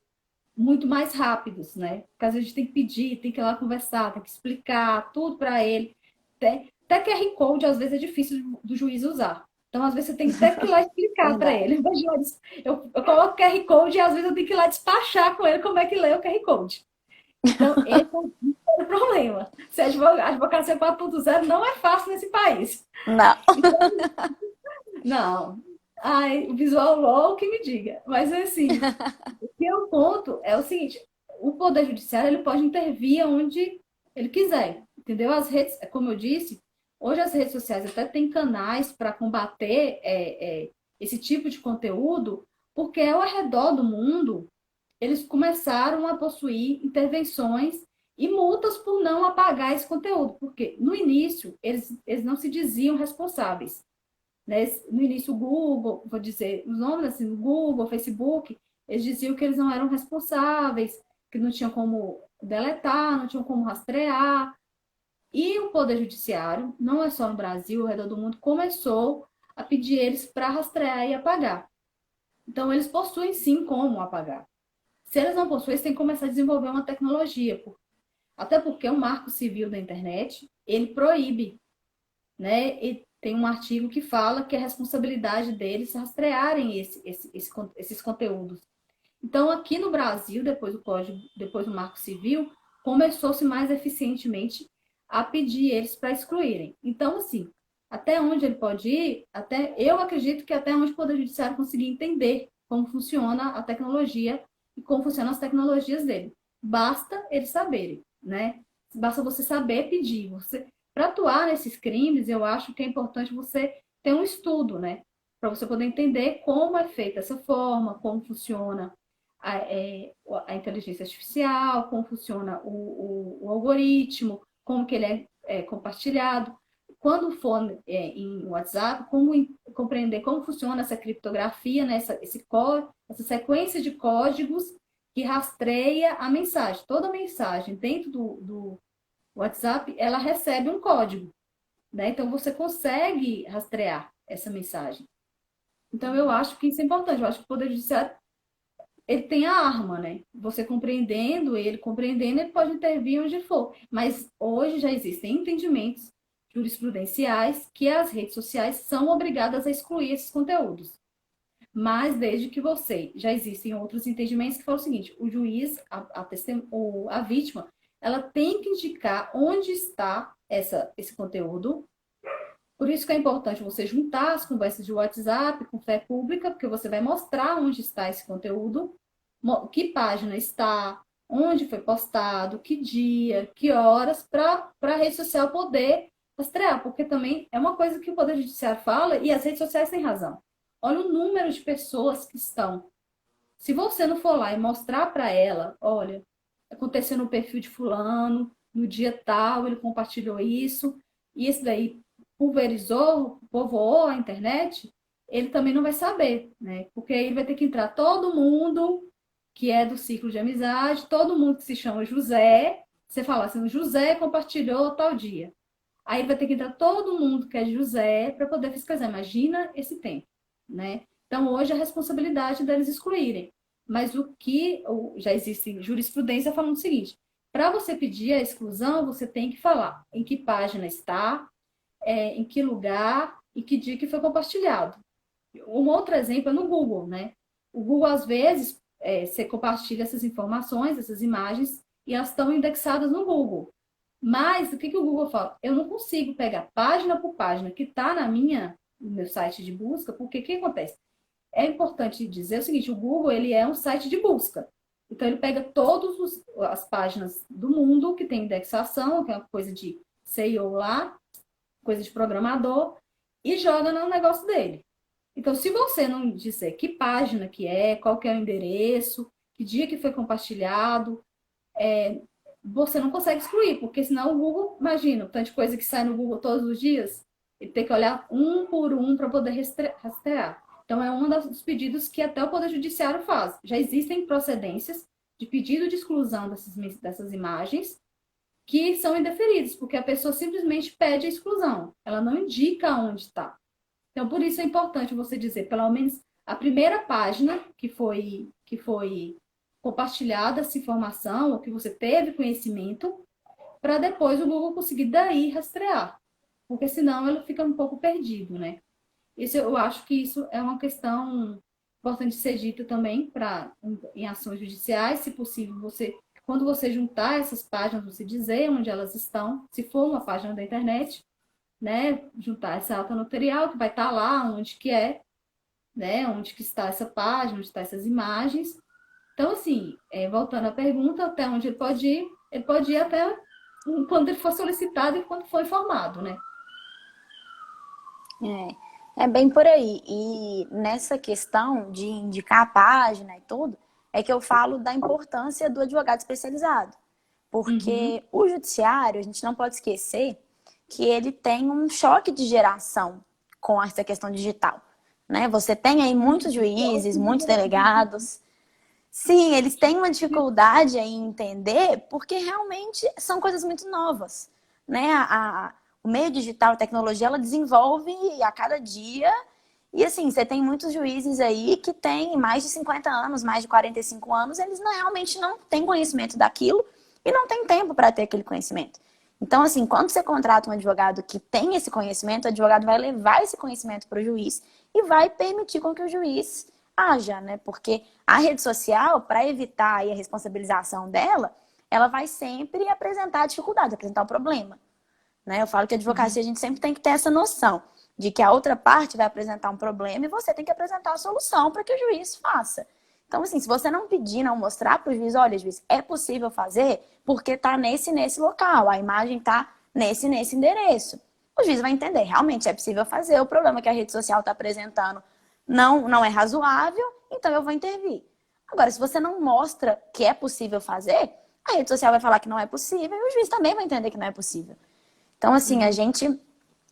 muito mais rápidos, né? Porque às vezes a gente tem que pedir, tem que ir lá conversar, tem que explicar tudo para ele. Até QR Code às vezes é difícil do juiz usar. Então, às vezes, você tem que até que ir lá explicar para ele. Eu coloco QR Code e às vezes eu tenho que ir lá despachar com ele como é que lê o QR Code. Então, esse é o problema. Se a advocacia 4.0 não é fácil nesse país. Não. Não. Ai, o visual LOL que me diga. Mas assim, o que eu conto é o seguinte: o Poder Judiciário ele pode intervir onde ele quiser, entendeu? As redes, como eu disse, hoje as redes sociais até têm canais para combater esse tipo de conteúdo, porque ao redor do mundo eles começaram a possuir intervenções e multas por não apagar esse conteúdo, porque no início eles não se diziam responsáveis, né? No início, o Google, vou dizer os nomes assim, o Google, o Facebook, eles diziam que eles não eram responsáveis, que não tinham como deletar, não tinham como rastrear. E o Poder Judiciário, não é só no Brasil, ao redor do mundo, começou a pedir eles para rastrear e apagar. Então, eles possuem sim como apagar. Se eles não possuem, eles têm que começar a desenvolver uma tecnologia. Até porque o Marco Civil da Internet, ele proíbe, né? E tem um artigo que fala que é responsabilidade deles rastrearem esses conteúdos. Então, aqui no Brasil, depois do Código, depois do Marco Civil, começou-se mais eficientemente a pedir eles para excluírem. Então, assim, até onde ele pode ir, até eu acredito que até onde o Poder Judiciário conseguir entender como funciona a tecnologia e como funcionam as tecnologias dele. Basta eles saberem, né? Basta você saber pedir. Você, para atuar nesses crimes, eu acho que é importante você ter um estudo, né? Para você poder entender como é feita essa forma, como funciona a inteligência artificial, como funciona o algoritmo, como que ele é compartilhado. Quando for em WhatsApp, compreender como funciona essa criptografia, né, essa sequência de códigos que rastreia a mensagem. Toda mensagem dentro do WhatsApp, ela recebe um código, né? Então você consegue rastrear essa mensagem. Então eu acho que isso é importante. Eu acho que o Poder Judiciário ele tem a arma, né? Você compreendendo, ele pode intervir onde for. Mas hoje já existem entendimentos jurisprudenciais que as redes sociais são obrigadas a excluir esses conteúdos. Mas desde que você, já existem outros entendimentos que falam o seguinte: o juiz, a vítima, ela tem que indicar onde está esse conteúdo. Por isso que é importante você juntar as conversas de WhatsApp com fé pública, porque você vai mostrar onde está esse conteúdo, que página está, onde foi postado, que dia, que horas, para a rede social poder rastrear, porque também é uma coisa que o Poder Judiciário fala e as redes sociais têm razão. Olha o número de pessoas que estão. Se você não for lá e mostrar para ela, olha, aconteceu no perfil de fulano, no dia tal, ele compartilhou isso, e esse daí pulverizou, povoou a internet, ele também não vai saber, né? Porque aí vai ter que entrar todo mundo que é do ciclo de amizade, todo mundo que se chama José, você fala assim, José compartilhou tal dia. Aí vai ter que entrar todo mundo que é de José para poder fiscalizar. Imagina esse tempo, né? Então, hoje, a responsabilidade deles excluírem. Mas já existe jurisprudência falando o seguinte: para você pedir a exclusão, você tem que falar em que página está, em que lugar e que dia que foi compartilhado. Um outro exemplo é no Google, né? O Google, às vezes, você compartilha essas informações, essas imagens, e elas estão indexadas no Google. Mas o que o Google fala? Eu não consigo pegar página por página que está no meu site de busca, porque o que acontece? É importante dizer o seguinte: o Google ele é um site de busca. Então, ele pega todas as páginas do mundo que tem indexação, que é uma coisa de SEO lá, coisa de programador, e joga no negócio dele. Então, se você não disser que página que é, qual que é o endereço, que dia que foi compartilhado, você não consegue excluir, porque senão o Google, imagina, tanta coisa que sai no Google todos os dias, ele tem que olhar um por um para poder rastrear. Então, é um dos pedidos que até o Poder Judiciário faz. Já existem procedências de pedido de exclusão dessas imagens que são indeferidas, porque a pessoa simplesmente pede a exclusão, ela não indica onde está. Então, por isso é importante você dizer, pelo menos, a primeira página que foi compartilhada essa informação, ou que você teve conhecimento, para depois o Google conseguir daí rastrear. Porque senão ele fica um pouco perdido, né? Isso, eu acho que isso é uma questão importante de ser dita também em ações judiciais, se possível, quando você juntar essas páginas, você dizer onde elas estão, se for uma página da internet, né? Juntar essa ata notarial, que vai estar lá onde que é, né? Onde que está essa página, onde estão essas imagens. Então, assim, voltando à pergunta, até onde ele pode ir até quando ele for solicitado e quando for informado, né? É bem por aí. E nessa questão de indicar a página e tudo, é que eu falo da importância do advogado especializado. Uhum. Porque o judiciário, a gente não pode esquecer que ele tem um choque de geração com essa questão digital, né? Você tem aí muitos juízes, muitos delegados. Sim, eles têm uma dificuldade em entender porque realmente são coisas muito novas, né? O meio digital, a tecnologia, ela desenvolve a cada dia. E assim, você tem muitos juízes aí que têm mais de 50 anos, mais de 45 anos, eles realmente não têm conhecimento daquilo e não têm tempo para ter aquele conhecimento. Então, assim, quando você contrata um advogado que tem esse conhecimento, o advogado vai levar esse conhecimento para o juiz e vai permitir com que o juiz haja, né? Porque a rede social, para evitar aí a responsabilização dela, ela vai sempre apresentar a dificuldade, apresentar o problema, né? Eu falo que a Uhum. advocacia a gente sempre tem que ter essa noção de que a outra parte vai apresentar um problema e você tem que apresentar a solução para que o juiz faça. Então, assim, se você não pedir, não mostrar para o juiz, olha, juiz, é possível fazer porque está nesse local, a imagem está nesse endereço. O juiz vai entender, realmente é possível fazer, o problema que a rede social está apresentando não é razoável, então eu vou intervir. Agora, se você não mostra que é possível fazer, a rede social vai falar que não é possível e o juiz também vai entender que não é possível. Então, assim, a Uhum. gente,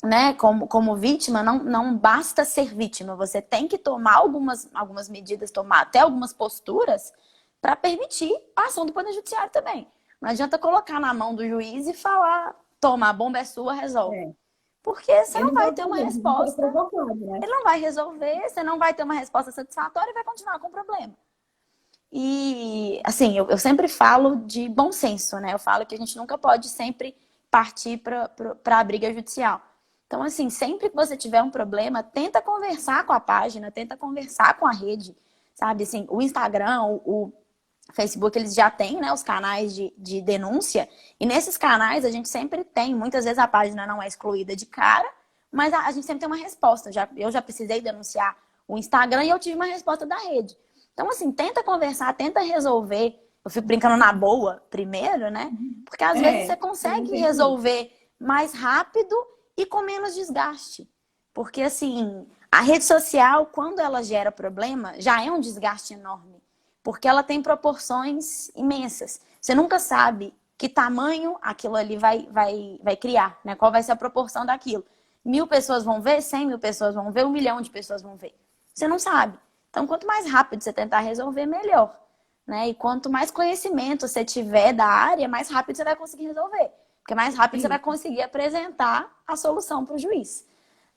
né, como vítima, não basta ser vítima. Você tem que tomar algumas medidas, tomar até algumas posturas para permitir a ação do Poder Judiciário também. Não adianta colocar na mão do juiz e falar, toma, a bomba é sua, resolve. É. Porque você Ele não não vai vai ter uma fazer, ele não foi resposta, provocado, né? ele não vai resolver, você não vai ter uma resposta satisfatória e vai continuar com o problema. E, assim, eu sempre falo de bom senso, né? Eu falo que a gente nunca pode sempre partir para a briga judicial. Então, assim, sempre que você tiver um problema, tenta conversar com a página, tenta conversar com a rede, sabe? Assim, o Instagram, o Facebook, eles já têm, né, os canais de denúncia, e nesses canais a gente sempre tem, muitas vezes a página não é excluída de cara, mas a gente sempre tem uma resposta. Eu já precisei denunciar o Instagram e eu tive uma resposta da rede. Então, assim, tenta conversar, tenta resolver. Eu fico brincando na boa primeiro, né? Porque às vezes você Não consegue tem isso. resolver mais rápido e com menos desgaste. Porque, assim, a rede social, quando ela gera problema, já é um desgaste enorme. Porque ela tem proporções imensas. Você nunca sabe que tamanho aquilo ali vai criar, né? Qual vai ser a proporção daquilo. 1.000 pessoas vão ver, 100.000 pessoas vão ver, 1 milhão de pessoas vão ver. Você não sabe. Então, quanto mais rápido você tentar resolver, melhor. Né? E quanto mais conhecimento você tiver da área, mais rápido você vai conseguir resolver. Porque mais rápido você vai Isso. conseguir apresentar a solução para o juiz.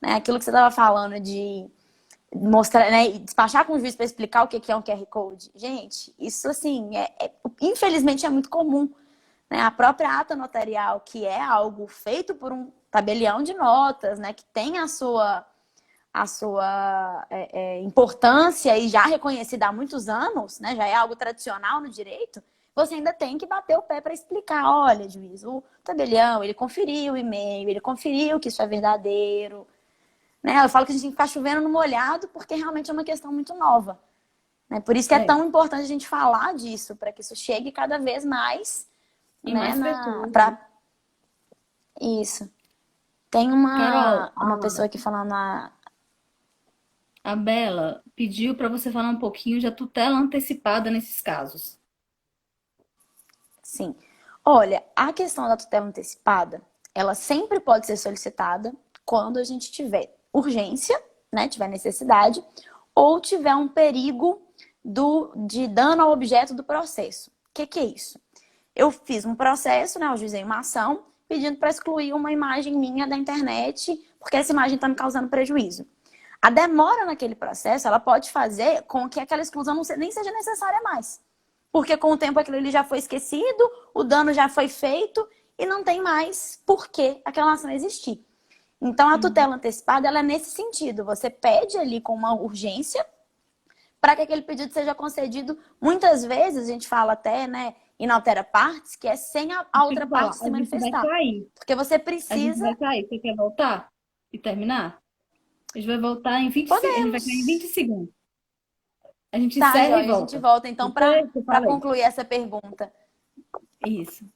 Né? Aquilo que você estava falando de mostrar, né, despachar com o juiz para explicar o que é um QR Code. Gente, isso assim, infelizmente é muito comum. Né? A própria ata notarial, que é algo feito por um tabelião de notas, né, que tem a sua importância e já reconhecida há muitos anos, né, já é algo tradicional no direito, você ainda tem que bater o pé para explicar, olha, juiz, o tabelião, ele conferiu o e-mail, ele conferiu que isso é verdadeiro, né? Eu falo que a gente tem que ficar chovendo no molhado porque realmente é uma questão muito nova. Né? Por isso que é É. tão importante a gente falar disso, para que isso chegue cada vez mais, E né, mais pessoas, né? pra isso. Tem Carol, uma pessoa aqui falando a Bela pediu para você falar um pouquinho de tutela antecipada nesses casos. sim. Olha, a questão da tutela antecipada, ela sempre pode ser solicitada quando a gente tiver urgência, né, tiver necessidade, ou tiver um perigo de dano ao objeto do processo. O que é isso? Eu fiz um processo, né, eu juizei uma ação pedindo para excluir uma imagem minha da internet, porque essa imagem está me causando prejuízo. A demora naquele processo, ela pode fazer com que aquela exclusão nem seja necessária mais. Porque com o tempo aquilo ali já foi esquecido, o dano já foi feito e não tem mais por que aquela ação existir. Então, a Uhum. tutela antecipada, ela é nesse sentido. Você pede ali com uma urgência para que aquele pedido seja concedido. Muitas vezes, a gente fala até, né, inaltera partes, que é sem a Deixa outra eu falar, parte a se gente vai manifestar. sair. Porque você A gente precisa. vai sair. Você quer voltar e terminar? A gente vai voltar em 20 segundos. A gente vai cair em 20 segundos. A gente Tá, encerra e Joia, a gente volta. volta então Não foi? Eu para falei. concluir essa pergunta. Isso.